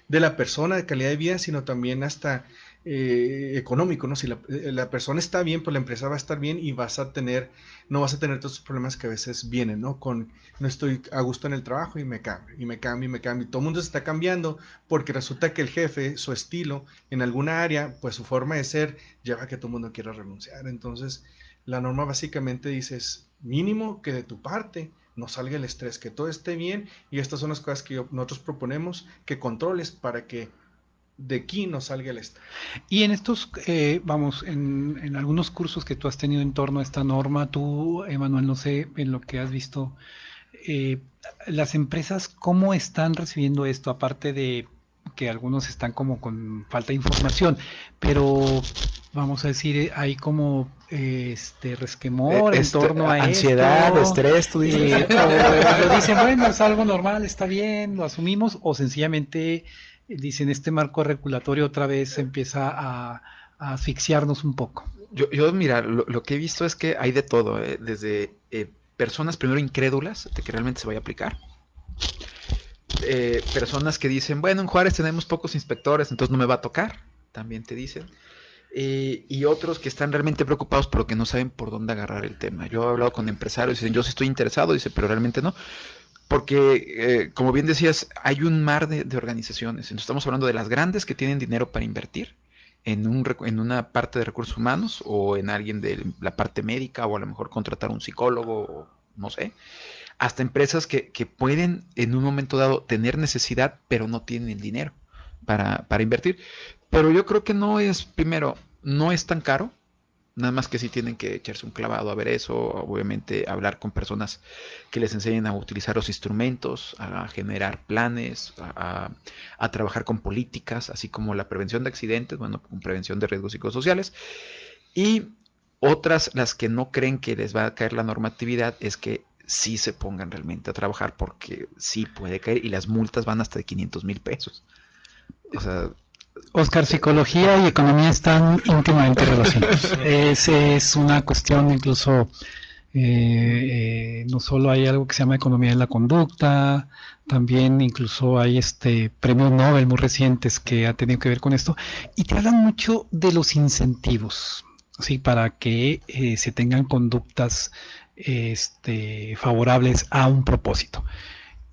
de la persona, de calidad de vida, sino también hasta económico, ¿no? Si la persona está bien, pues la empresa va a estar bien y no vas a tener todos esos problemas que a veces vienen, ¿no? No estoy a gusto en el trabajo y me cambio, y todo el mundo se está cambiando porque resulta que el jefe, su estilo en alguna área, pues su forma de ser lleva a que todo el mundo quiera renunciar. Entonces, la norma básicamente dice, mínimo que de tu parte no salga el estrés, que todo esté bien, y estas son las cosas que nosotros proponemos que controles para que de aquí no salga el estrés. Y en estos, en algunos cursos que tú has tenido en torno a esta norma, tú, Emanuel, no sé, en lo que has visto, las empresas, ¿cómo están recibiendo esto? Aparte de que algunos están como con falta de información, pero vamos a decir, hay como resquemor en torno a ansiedad, esto, estrés, tú dices. o dicen, bueno, es algo normal, está bien, lo asumimos, o sencillamente dicen, este marco regulatorio otra vez empieza a asfixiarnos un poco. Yo mira, lo que he visto es que hay de todo, desde personas primero incrédulas de que realmente se vaya a aplicar, personas que dicen, bueno, en Juárez tenemos pocos inspectores, entonces no me va a tocar, también te dicen, y otros que están realmente preocupados pero que no saben por dónde agarrar el tema. Yo he hablado con empresarios y dicen, yo sí estoy interesado, dice, pero realmente no, porque como bien decías, hay un mar de organizaciones. Entonces estamos hablando de las grandes que tienen dinero para invertir en una parte de recursos humanos o en alguien de la parte médica, o a lo mejor contratar un psicólogo, o no sé, hasta empresas que pueden en un momento dado tener necesidad pero no tienen el dinero para invertir. Pero yo creo que no es tan caro, nada más que sí tienen que echarse un clavado a ver eso, obviamente hablar con personas que les enseñen a utilizar los instrumentos, a generar planes, a trabajar con políticas, así como la prevención de accidentes, bueno, con prevención de riesgos psicosociales. Y otras, las que no creen que les va a caer la normatividad, es que sí se pongan realmente a trabajar, porque sí puede caer y las multas van hasta de 500,000 pesos. O sea... Oscar, psicología y economía están íntimamente relacionados. Es una cuestión incluso, no solo hay algo que se llama economía de la conducta, también incluso hay premios Nobel muy recientes que ha tenido que ver con esto, y te hablan mucho de los incentivos, ¿sí? Para que se tengan conductas favorables a un propósito.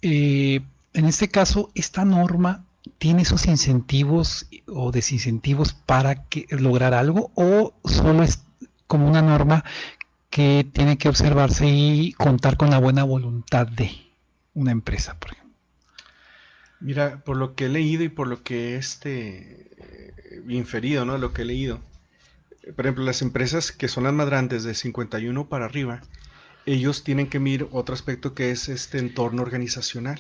En este caso, esta norma ¿tiene esos incentivos o desincentivos para lograr algo, o solo es como una norma que tiene que observarse y contar con la buena voluntad de una empresa, por ejemplo? Mira, por lo que he leído y por lo que he inferido, ¿no? Lo que he leído, por ejemplo, las empresas que son las más grandes, de 51 para arriba, ellos tienen que mirar otro aspecto que es este entorno organizacional.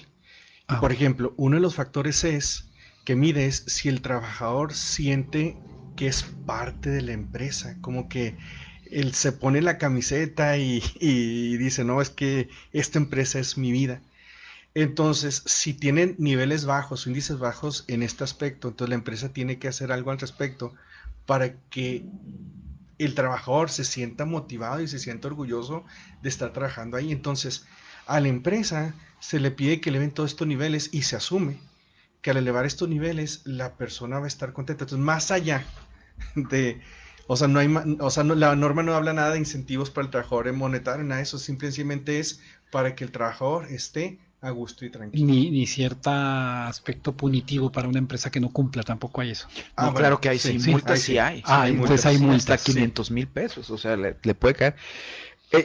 Y por ejemplo, uno de los factores que mide es si el trabajador siente que es parte de la empresa, como que él se pone la camiseta y dice, no, es que esta empresa es mi vida. Entonces, si tienen niveles bajos, índices bajos en este aspecto, entonces la empresa tiene que hacer algo al respecto para que el trabajador se sienta motivado y se sienta orgulloso de estar trabajando ahí. Entonces, a la empresa se le pide que eleven todos estos niveles, y se asume que al elevar estos niveles la persona va a estar contenta. Entonces, más allá de, la norma no habla nada de incentivos para el trabajador en monetario, nada de eso, simplemente es para que el trabajador esté a gusto y tranquilo. Ni cierto aspecto punitivo para una empresa que no cumpla, tampoco hay eso. No, claro que hay, sí, multas sí hay. Entonces hay multas. Hasta 500,000 pesos, o sea, le puede caer.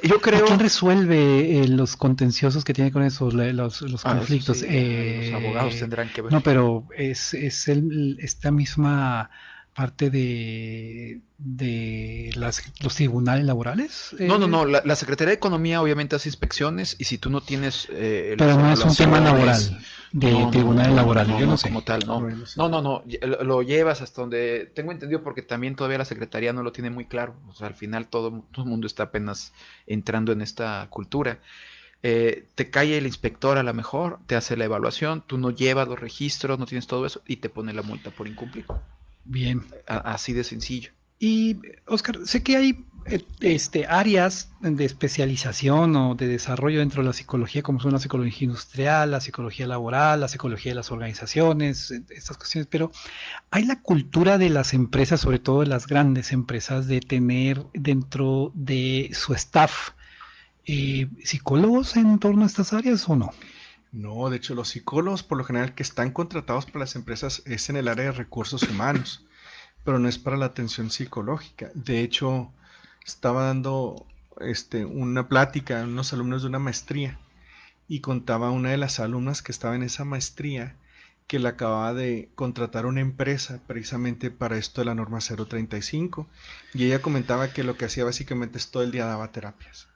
Yo creo... ¿Quién resuelve los contenciosos que tiene con eso, los conflictos? Los abogados tendrán que ver. No, pero es esta misma parte de los tribunales laborales. No, la Secretaría de Economía obviamente hace inspecciones y si tú no tienes... pero no es un tema laboral, de tribunales laborales, yo no sé. Como tal, no, lo llevas hasta donde tengo entendido porque también todavía la Secretaría no lo tiene muy claro, o sea, al final todo el mundo está apenas entrando en esta cultura. Te cae el inspector a lo mejor, te hace la evaluación, tú no llevas los registros, no tienes todo eso y te pone la multa por incumplir. Bien. Así de sencillo. Y, Oscar, sé que hay áreas de especialización o de desarrollo dentro de la psicología, como son la psicología industrial, la psicología laboral, la psicología de las organizaciones, estas cuestiones, pero hay la cultura de las empresas, sobre todo de las grandes empresas, de tener dentro de su staff psicólogos en torno a estas áreas o no. No, de hecho los psicólogos por lo general que están contratados por las empresas es en el área de recursos humanos, pero no es para la atención psicológica. De hecho, estaba dando una plática a unos alumnos de una maestría y contaba una de las alumnas que estaba en esa maestría que la acababa de contratar una empresa precisamente para esto de la norma 035 y ella comentaba que lo que hacía básicamente es todo el día daba terapias.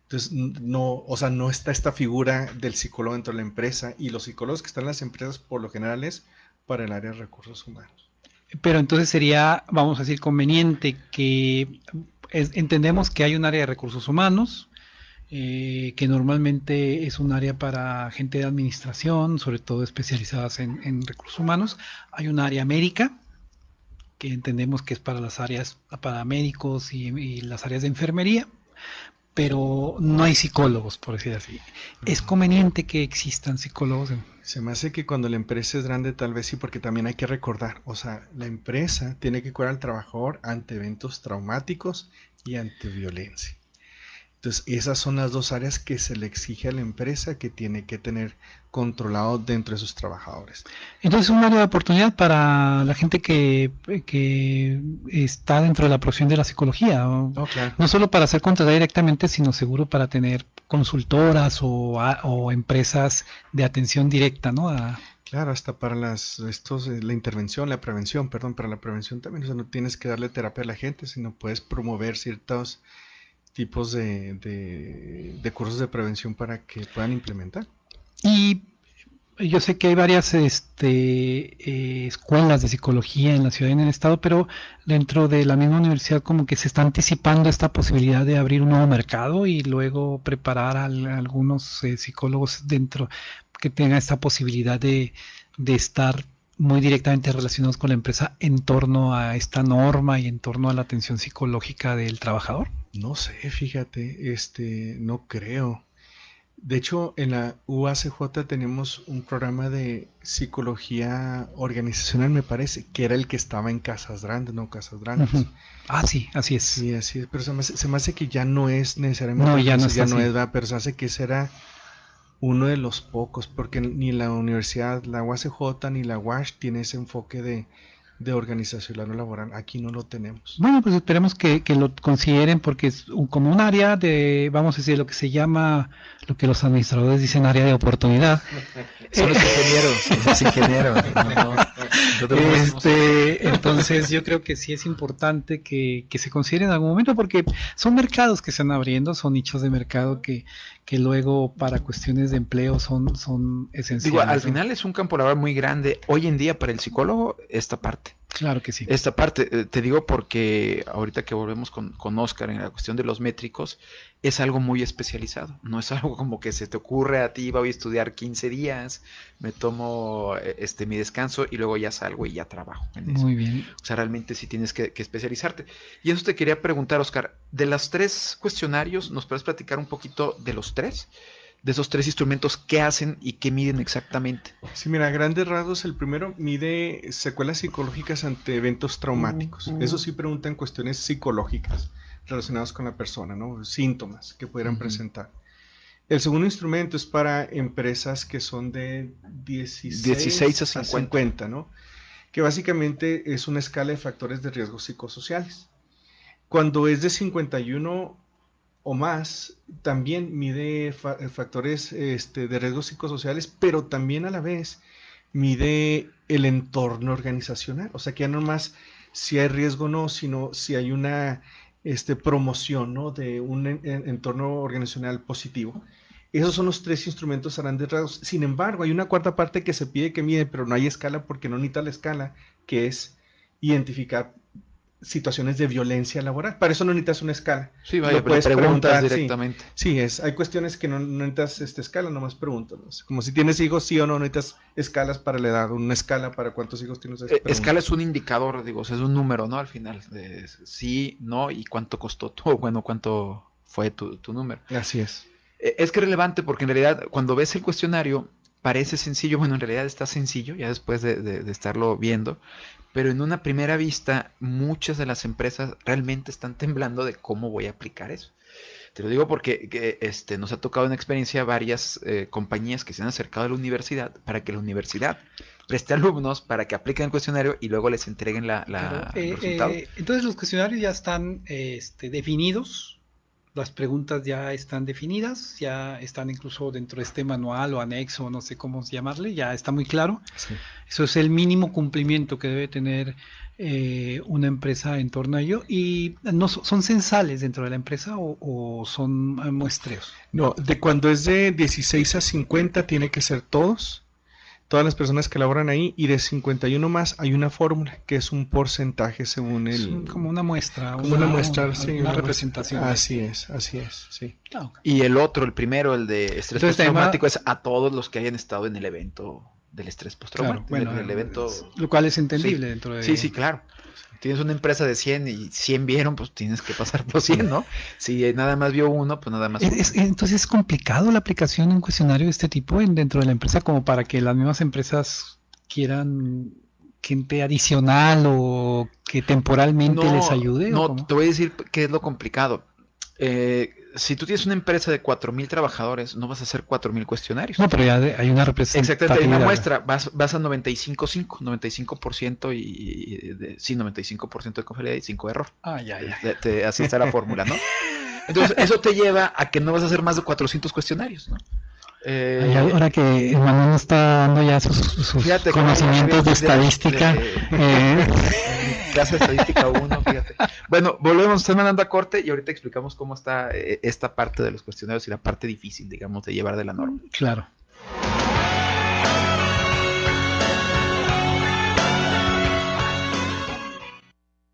Entonces, no está esta figura del psicólogo dentro de la empresa y los psicólogos que están en las empresas por lo general es para el área de recursos humanos. Pero entonces sería, vamos a decir, conveniente que entendemos que hay un área de recursos humanos, que normalmente es un área para gente de administración, sobre todo especializadas en recursos humanos. Hay un área médica, que entendemos que es para las áreas, para médicos y las áreas de enfermería, pero no hay psicólogos, por decir así. ¿Es conveniente que existan psicólogos? Se me hace que cuando la empresa es grande tal vez sí, porque también hay que recordar, o sea, la empresa tiene que cuidar al trabajador ante eventos traumáticos y ante violencia. Entonces, esas son las dos áreas que se le exige a la empresa que tiene que tener controlado dentro de sus trabajadores. Entonces, es un área de oportunidad para la gente que está dentro de la profesión de la psicología. Claro. No solo para ser contratada directamente, sino seguro para tener consultoras o empresas de atención directa, ¿no? Claro, hasta para la prevención también. O sea, no tienes que darle terapia a la gente, sino puedes promover ciertos tipos de cursos de prevención para que puedan implementar. Y yo sé que hay varias escuelas de psicología en la ciudad y en el estado, pero dentro de la misma universidad como que se está anticipando esta posibilidad de abrir un nuevo mercado y luego preparar a algunos psicólogos dentro que tengan esta posibilidad de estar muy directamente relacionados con la empresa en torno a esta norma y en torno a la atención psicológica del trabajador. No sé, fíjate, no creo. De hecho, en la UACJ tenemos un programa de psicología organizacional, me parece, que era el que estaba en Casas Grandes, no Casas Grandes. Uh-huh. Ah, sí, así es. Sí, así es, pero se me hace que ya no es necesariamente. No, ya no es ¿verdad? Pero se hace que ese era uno de los pocos, porque ni la universidad, la UACJ ni la UASH tiene ese enfoque de organización laboral. Aquí no lo tenemos. Bueno, pues esperemos que lo consideren porque es como un área de, vamos a decir, lo que se llama, lo que los administradores dicen área de oportunidad. Son los ingenieros. Entonces yo creo que sí es importante que se considere en algún momento porque son mercados que se están abriendo, son nichos de mercado que luego para cuestiones de empleo son esenciales. Digo, al final es un campo laboral muy grande hoy en día para el psicólogo esta parte. Claro que sí. Esta parte, te digo porque ahorita que volvemos con Oscar en la cuestión de los métricos, es algo muy especializado, no es algo como que se te ocurre a ti, voy a estudiar 15 días, me tomo mi descanso y luego ya salgo y ya trabajo en eso. Muy bien. O sea, realmente sí tienes que especializarte. Y eso te quería preguntar, Oscar, de los 3 cuestionarios, ¿nos puedes platicar un poquito de los 3? De esos 3 instrumentos, ¿qué hacen y qué miden exactamente? Sí, mira, a grandes rasgos, el primero mide secuelas psicológicas ante eventos traumáticos. Eso sí preguntan cuestiones psicológicas relacionadas con la persona, ¿no? Síntomas que pudieran presentar. El segundo instrumento es para empresas que son de 16 a 50, ¿no? Que básicamente es una escala de factores de riesgo psicosociales. Cuando es de 51 o más, también mide factores de riesgos psicosociales, pero también a la vez mide el entorno organizacional. O sea, que ya no más si hay riesgo o no, sino si hay una promoción, ¿no?, de un entorno organizacional positivo. Esos son los 3 instrumentos a grandes rasgos. Sin embargo, hay una cuarta parte que se pide que mide, pero no hay escala porque no necesita la escala, que es identificar situaciones de violencia laboral. Para eso no necesitas una escala. Sí, vaya, pero preguntas directamente. Sí, hay cuestiones que no necesitas escala, nomás preguntas, ¿no? Como si tienes hijos, sí o no necesitas escalas para la edad, una escala para cuántos hijos tienes. Escala es un indicador, digo, o sea, es un número, ¿no? Al final, de sí, no, y cuánto costó cuánto fue tu número. Así es. Es que es relevante porque en realidad cuando ves el cuestionario parece sencillo, bueno, en realidad está sencillo, ya después de estarlo viendo, pero en una primera vista muchas de las empresas realmente están temblando de cómo voy a aplicar eso. Te lo digo porque nos ha tocado en experiencia varias compañías que se han acercado a la universidad para que la universidad preste alumnos para que apliquen el cuestionario y luego les entreguen los resultados. Entonces los cuestionarios ya están definidos. Las preguntas ya están definidas, ya están incluso dentro de este manual o anexo, no sé cómo llamarle, ya está muy claro. Sí. Eso es el mínimo cumplimiento que debe tener una empresa en torno a ello. ¿Y no son censales dentro de la empresa o son muestreos? No, de cuando es de 16 a 50 tiene que ser todas las personas que laboran ahí, y de 51 más hay una fórmula que es un porcentaje según el... Como una muestra. Como una muestra, sí. Una representación. Así es, sí. Ah, okay. Y el primero, el de estrés postraumático, es a todos los que hayan estado en el evento del estrés postraumático. Claro, bueno, el evento... Lo cual es entendible dentro de... Sí, claro. Tienes una empresa de 100 y 100 vieron, pues tienes que pasar por 100, ¿no? Si nada más vio uno, pues nada más. Entonces es complicado la aplicación de un cuestionario de este tipo dentro de la empresa, como para que las mismas empresas quieran gente adicional o que temporalmente les ayude. No, te voy a decir qué es lo complicado. Si tú tienes una empresa de 4,000 trabajadores, no vas a hacer 4,000 cuestionarios. No, pero ya hay una representación. Exactamente, hay una muestra, vas a 95%, 95% sí, 95% de confiabilidad y 5 de error. Ya. Así está la fórmula, ¿no? Entonces, eso te lleva a que no vas a hacer más de 400 cuestionarios, ¿no? Ahora que Manuel nos está dando ya sus conocimientos de estadística. Clase de estadística 1, fíjate. Bueno, volvemos, están mandando a corte y ahorita explicamos cómo está esta parte de los cuestionarios y la parte difícil, digamos, de llevar de la norma. Claro.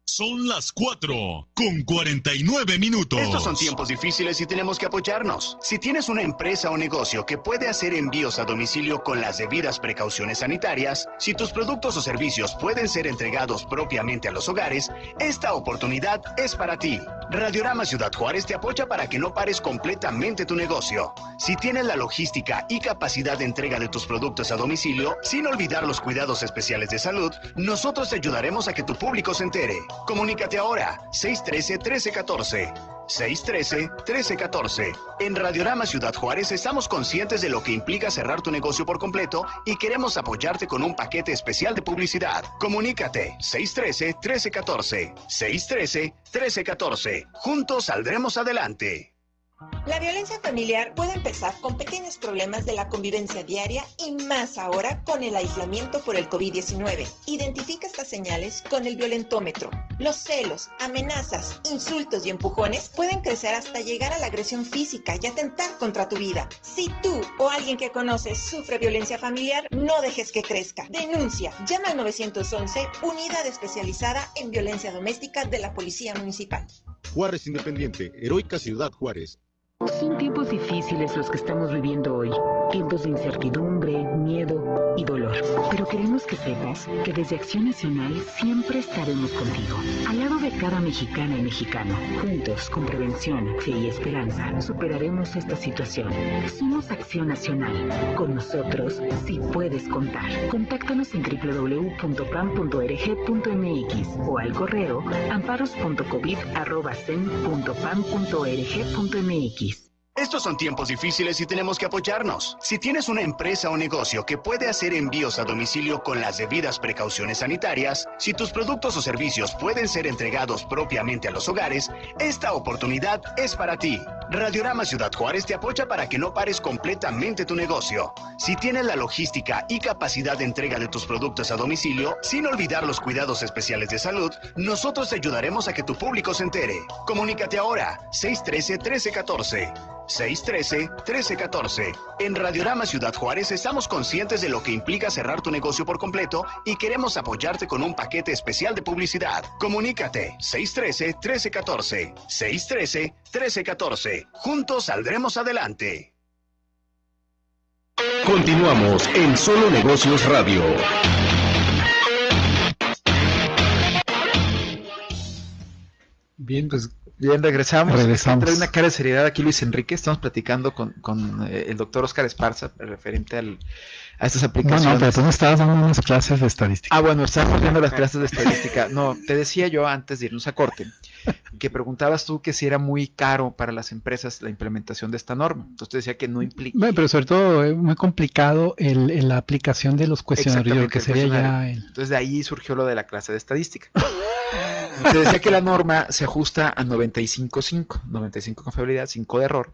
Son las 4:49. Estos son tiempos difíciles y tenemos que apoyarnos. Si tienes una empresa o negocio que puede hacer envíos a domicilio con las debidas precauciones sanitarias, si tus productos o servicios pueden ser entregados propiamente a los hogares, esta oportunidad es para ti. Radiorama Ciudad Juárez te apoya para que no pares completamente tu negocio. Si tienes la logística y capacidad de entrega de tus productos a domicilio, sin olvidar los cuidados especiales de salud, nosotros te ayudaremos a que tu público se entere. Comunícate ahora, 613-1314. 613-1314. En Radiorama Ciudad Juárez estamos conscientes de lo que implica cerrar tu negocio por completo y queremos apoyarte con un paquete especial de publicidad. Comunícate, 613-1314. 613-1314. Juntos saldremos adelante. La violencia familiar puede empezar con pequeños problemas de la convivencia diaria y más ahora con el aislamiento por el COVID-19. Identifica estas señales con el violentómetro. Los celos, amenazas, insultos y empujones pueden crecer hasta llegar a la agresión física y atentar contra tu vida. Si tú o alguien que conoces sufre violencia familiar, no dejes que crezca. Denuncia. Llama al 911, unidad especializada en violencia doméstica de la Policía Municipal. Juárez Independiente, heroica Ciudad Juárez. Son tiempos difíciles los que estamos viviendo hoy, tiempos de incertidumbre, miedo y dolor. Pero queremos que sepas que desde Acción Nacional siempre estaremos contigo, al lado de cada mexicana y mexicano. Juntos, con prevención, fe y esperanza, superaremos esta situación. Somos Acción Nacional. Con nosotros sí puedes contar. Contáctanos en www.pam.org.mx o al correo amparos.covid@cen.pam.org.mx. Estos son tiempos difíciles y tenemos que apoyarnos. Si tienes una empresa o negocio que puede hacer envíos a domicilio con las debidas precauciones sanitarias, si tus productos o servicios pueden ser entregados propiamente a los hogares, esta oportunidad es para ti. Radiorama Ciudad Juárez te apoya para que no pares completamente tu negocio. Si tienes la logística y capacidad de entrega de tus productos a domicilio, sin olvidar los cuidados especiales de salud, nosotros te ayudaremos a que tu público se entere. Comunícate ahora, 613-1314. 613-1314. En Radiorama Ciudad Juárez estamos conscientes de lo que implica cerrar tu negocio por completo y queremos apoyarte con un paquete especial de publicidad. Comunícate 613-1314. 613-1314. Juntos saldremos adelante. Continuamos en Solo Negocios Radio. Bien, pues bien, regresamos. Trae una cara de seriedad aquí Luis Enrique. Estamos platicando con el doctor Oscar Esparza referente a estas aplicaciones. No, pero tú me estabas dando unas clases de estadística. Bueno, estamos viendo las clases de estadística. No, te decía yo antes de irnos a corte que preguntabas tú que si era muy caro para las empresas la implementación de esta norma. Entonces te decía que no implica. Bueno, pero sobre todo es muy complicado la aplicación de los cuestionarios, que sería ya Entonces de ahí surgió lo de la clase de estadística. Te decía que la norma se ajusta a 95.5, 95 confiabilidad, 5 de error,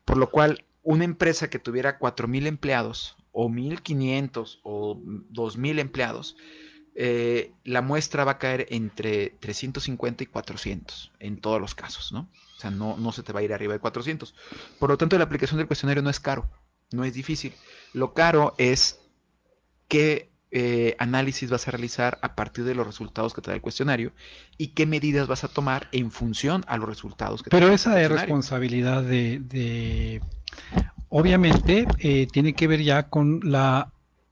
por lo cual una empresa que tuviera 4,000 empleados o 1,500 o 2,000 empleados, la muestra va a caer entre 350 y 400 en todos los casos, ¿no? O sea, no se te va a ir arriba de 400. Por lo tanto, la aplicación del cuestionario no es caro, no es difícil. Lo caro es qué análisis vas a realizar a partir de los resultados que te da el cuestionario y qué medidas vas a tomar en función a los resultados que te da el cuestionario. Pero esa es responsabilidad de obviamente tiene que ver ya con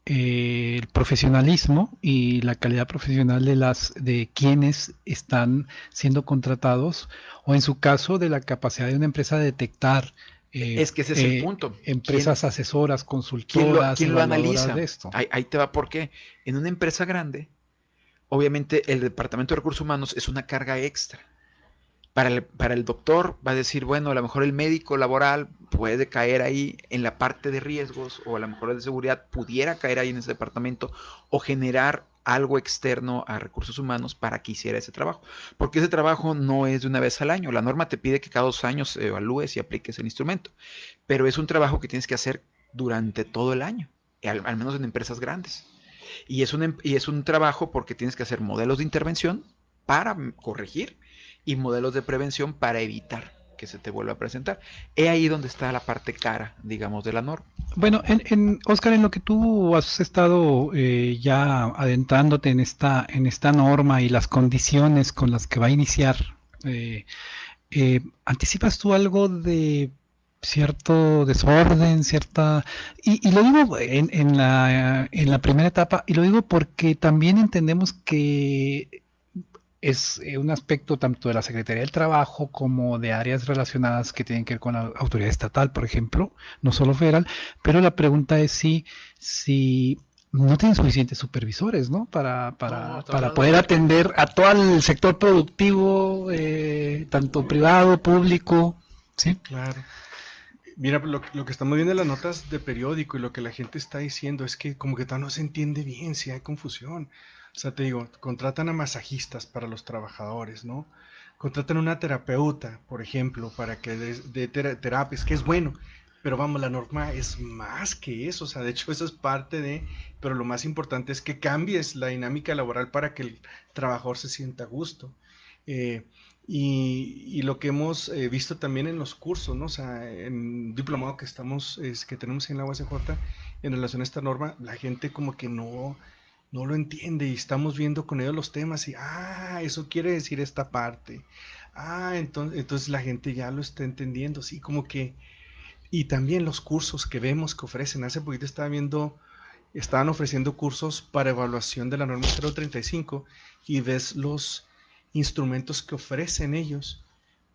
el profesionalismo y la calidad profesional de quienes están siendo contratados, o en su caso de la capacidad de una empresa de detectar es que ese es el punto. Empresas asesoras, consultoras, ¿quién lo analiza? De esto. Ahí te va por qué. En una empresa grande, obviamente el departamento de recursos humanos es una carga extra. Para el doctor va a decir, bueno, a lo mejor el médico laboral puede caer ahí en la parte de riesgos, o a lo mejor el de seguridad pudiera caer ahí en ese departamento, o generar algo externo a recursos humanos para que hiciera ese trabajo. Porque ese trabajo no es de una vez al año. La norma te pide que cada 2 años evalúes y apliques el instrumento. Pero es un trabajo que tienes que hacer durante todo el año, al menos en empresas grandes. Y es un trabajo porque tienes que hacer modelos de intervención para corregir y modelos de prevención para evitar que se te vuelva a presentar. Es ahí donde está la parte cara, digamos, de la norma. Bueno, Oscar, en lo que tú has estado ya adentrándote en esta norma y las condiciones con las que va a iniciar, ¿anticipas tú algo de cierto desorden, y lo digo en la primera etapa, y lo digo porque también entendemos que es un aspecto tanto de la Secretaría del Trabajo como de áreas relacionadas que tienen que ver con la autoridad estatal, por ejemplo, no solo federal, pero la pregunta es si no tienen suficientes supervisores, ¿no? Para poder atender a todo el sector productivo, tanto privado, público, ¿sí? Claro. Mira, lo que estamos viendo en las notas de periódico y lo que la gente está diciendo es que como que todavía no se entiende bien, si hay confusión. O sea, te digo, contratan a masajistas para los trabajadores, ¿no? Contratan a una terapeuta, por ejemplo, para que dé terapias, que es bueno, pero vamos, la norma es más que eso, o sea, de hecho eso es parte de, pero lo más importante es que cambies la dinámica laboral para que el trabajador se sienta a gusto. Y lo que hemos visto también en los cursos, ¿no? O sea, en un diplomado que tenemos en la UACJ en relación a esta norma, la gente como que no lo entiende, y estamos viendo con ellos los temas y eso quiere decir esta parte. Entonces la gente ya lo está entendiendo, sí, como que. Y también los cursos que vemos que ofrecen. Hace poquito estaban ofreciendo cursos para evaluación de la norma 035 y ves los instrumentos que ofrecen ellos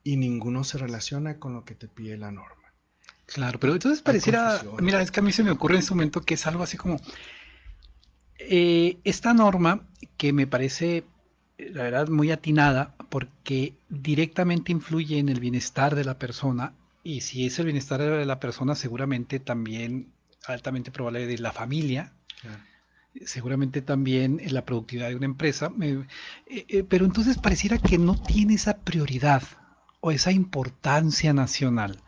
y ninguno se relaciona con lo que te pide la norma. Claro, pero entonces pareciera, mira, es que a mí se me ocurre en este momento que es algo así como esta norma que me parece, la verdad, muy atinada, porque directamente influye en el bienestar de la persona, Y si es el bienestar de la persona, seguramente también altamente probable de la familia, claro. Seguramente también en la productividad de una empresa, pero entonces pareciera que no tiene esa prioridad o esa importancia nacional,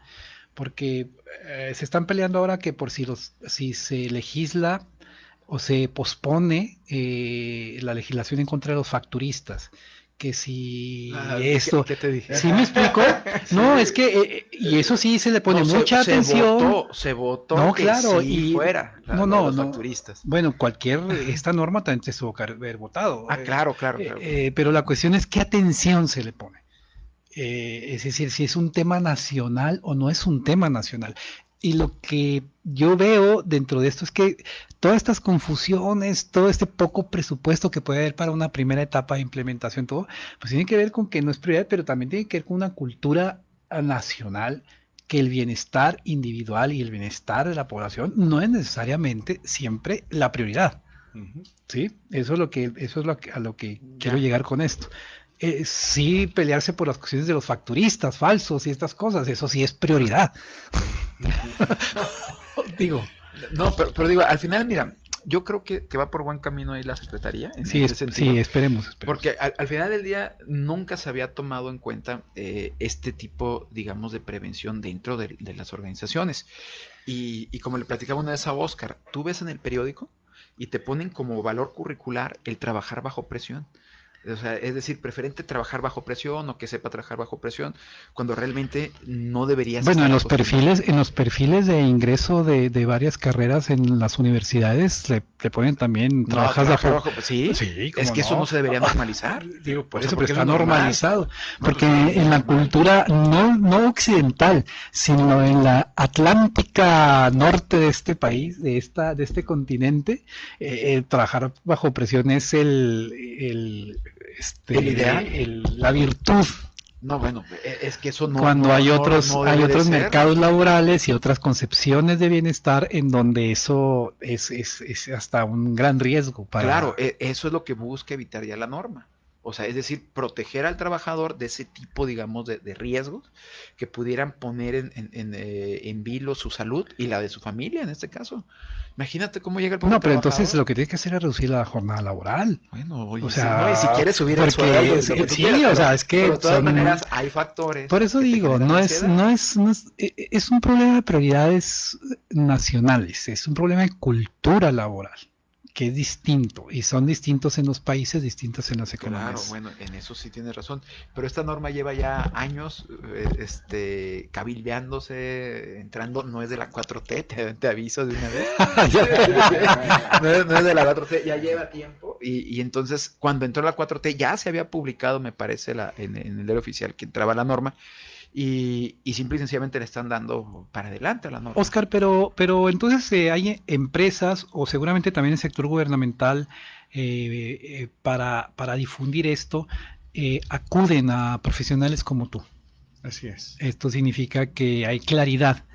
porque se están peleando ahora que por si se legisla o se pospone la legislación en contra de los facturistas, que si esto, ¿qué te dije? ¿Sí me explico? No, es que y eso sí se le pone mucha atención. Se votó no, que claro, sí y fuera los facturistas. Bueno, esta norma también se tuvo que haber votado. Claro. Pero la cuestión es qué atención se le pone. Es decir, si es un tema nacional o no es un tema nacional. Y lo que yo veo dentro de esto es que todas estas confusiones, todo este poco presupuesto que puede haber para una primera etapa de implementación, todo, pues tiene que ver con que no es prioridad, pero también tiene que ver con una cultura nacional, que el bienestar individual y el bienestar de la población no es necesariamente siempre la prioridad. Uh-huh. ¿Sí? Eso es a lo que quiero llegar con esto. Sí, pelearse por las cuestiones de los facturistas falsos y estas cosas, eso sí es prioridad. Digo. No, pero digo, al final, mira, yo creo que va por buen camino ahí la Secretaría. Sí, esperemos. Porque al final del día nunca se había tomado en cuenta este tipo, digamos, de prevención dentro de las organizaciones. Y como le platicaba una vez a Oscar, tú ves en el periódico y te ponen como valor curricular el trabajar bajo presión. O sea, es decir, preferente trabajar bajo presión o que sepa trabajar bajo presión, cuando realmente no debería ser. Bueno, en los perfiles de ingreso de varias carreras en las universidades le ponen también trabajar bajo. Sí, es que eso no se debería normalizar. Digo, por eso, pero está normalizado. Porque en la cultura no occidental, sino en la atlántica norte de este país, de este continente, trabajar bajo presión es el ideal, la virtud. No, bueno, es que eso no. Cuando hay otros mercados laborales y otras concepciones de bienestar en donde eso es hasta un gran riesgo para. Claro, eso es lo que busca evitar ya la norma. O sea, es decir, proteger al trabajador de ese tipo, digamos, de riesgos que pudieran poner en vilo su salud y la de su familia, en este caso. Imagínate cómo llega el pobre trabajador. Entonces lo que tiene que hacer es reducir la jornada laboral. Bueno, oye, si quieres subir el sueldo, es que de todas maneras hay factores. Por eso digo, es un problema de prioridades nacionales, es un problema de cultura laboral, que es distinto, y son distintos en los países, distintos en las economías. Claro, bueno, en eso sí tienes razón, pero esta norma lleva ya años cabildeándose, entrando, no es de la 4T, te aviso de una vez. no es de la 4T, ya lleva tiempo, y entonces cuando entró la 4T ya se había publicado, me parece, en el diario oficial que entraba la norma, y simple y sencillamente le están dando para adelante a la norma. Oscar, pero entonces hay empresas o seguramente también el sector gubernamental para difundir esto acuden a profesionales como tú. Así es. Esto significa que hay claridad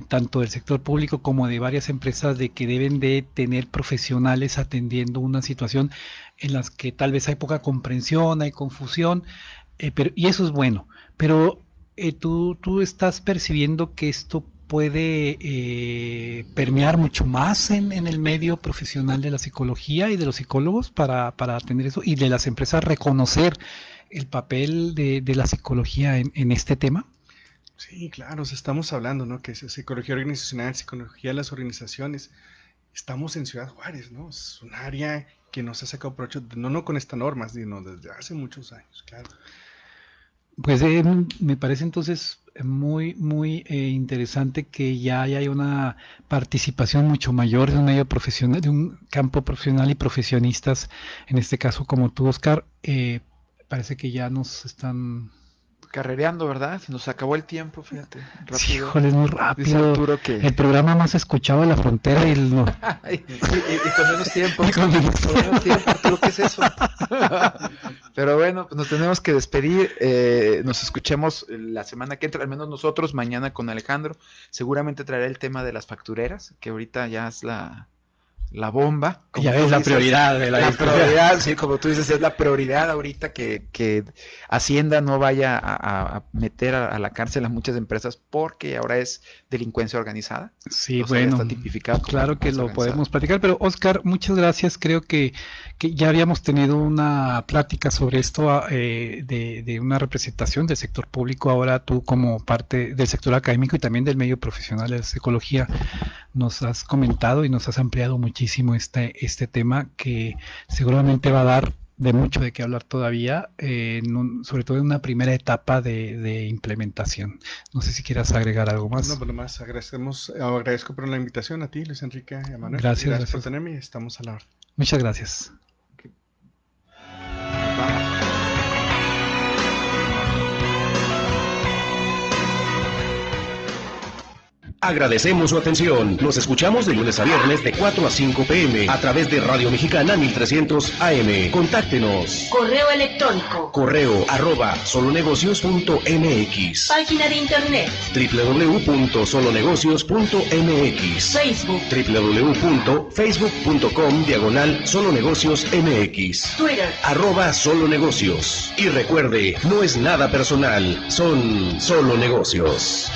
tanto del sector público como de varias empresas de que deben de tener profesionales atendiendo una situación en las que tal vez hay poca comprensión, hay confusión, y eso es bueno. Pero tú estás percibiendo que esto puede permear mucho más en el medio profesional de la psicología y de los psicólogos para atender eso, y de las empresas reconocer el papel de la psicología en este tema. Sí, claro, estamos hablando, ¿no? Que es psicología organizacional, psicología de las organizaciones. Estamos en Ciudad Juárez, ¿no? Es un área que nos ha sacado provecho, no con esta norma, sino desde hace muchos años, claro. Pues me parece entonces muy interesante que ya haya una participación mucho mayor de un medio profesional, de un campo profesional y profesionistas, en este caso como tú, Oscar. Parece que ya nos están carrereando, ¿verdad? Se nos acabó el tiempo, fíjate. Rápido. Sí, híjole, es muy rápido. El programa más escuchado de la frontera y con menos tiempo. Con menos tiempo, Arturo, ¿qué es eso? Pero bueno, pues nos tenemos que despedir. Nos escuchemos la semana que entra, al menos nosotros, mañana con Alejandro. Seguramente traerá el tema de las factureras, que ahorita ya es la la bomba. Ya ves la prioridad de la prioridad, sí, como tú dices, es la prioridad ahorita que Hacienda no vaya a meter a la cárcel a muchas empresas porque ahora es delincuencia organizada. Sí, Entonces, bueno, está tipificado claro que lo podemos platicar, pero Oscar, muchas gracias. Creo que ya habíamos tenido una plática sobre esto de una representación del sector público. Ahora tú, como parte del sector académico y también del medio profesional de la psicología, nos has comentado y nos has ampliado muchísimo este tema, que seguramente va a dar de mucho de qué hablar todavía, sobre todo en una primera etapa de implementación. No sé si quieras agregar algo más. No, pero más agradezco por la invitación a ti, Luis Enrique y a Manuel. Gracias por tenerme, estamos a la orden. Muchas gracias. Agradecemos su atención. Nos escuchamos de lunes a viernes de 4 a 5 p.m. a través de Radio Mexicana 1300 AM. Contáctenos. Correo electrónico. correo@solonegocios.mx. Página de internet. www.solonegocios.mx. Facebook. www.facebook.com/solonegociosmx. Twitter. @solonegocios. Y recuerde, no es nada personal, son solo negocios.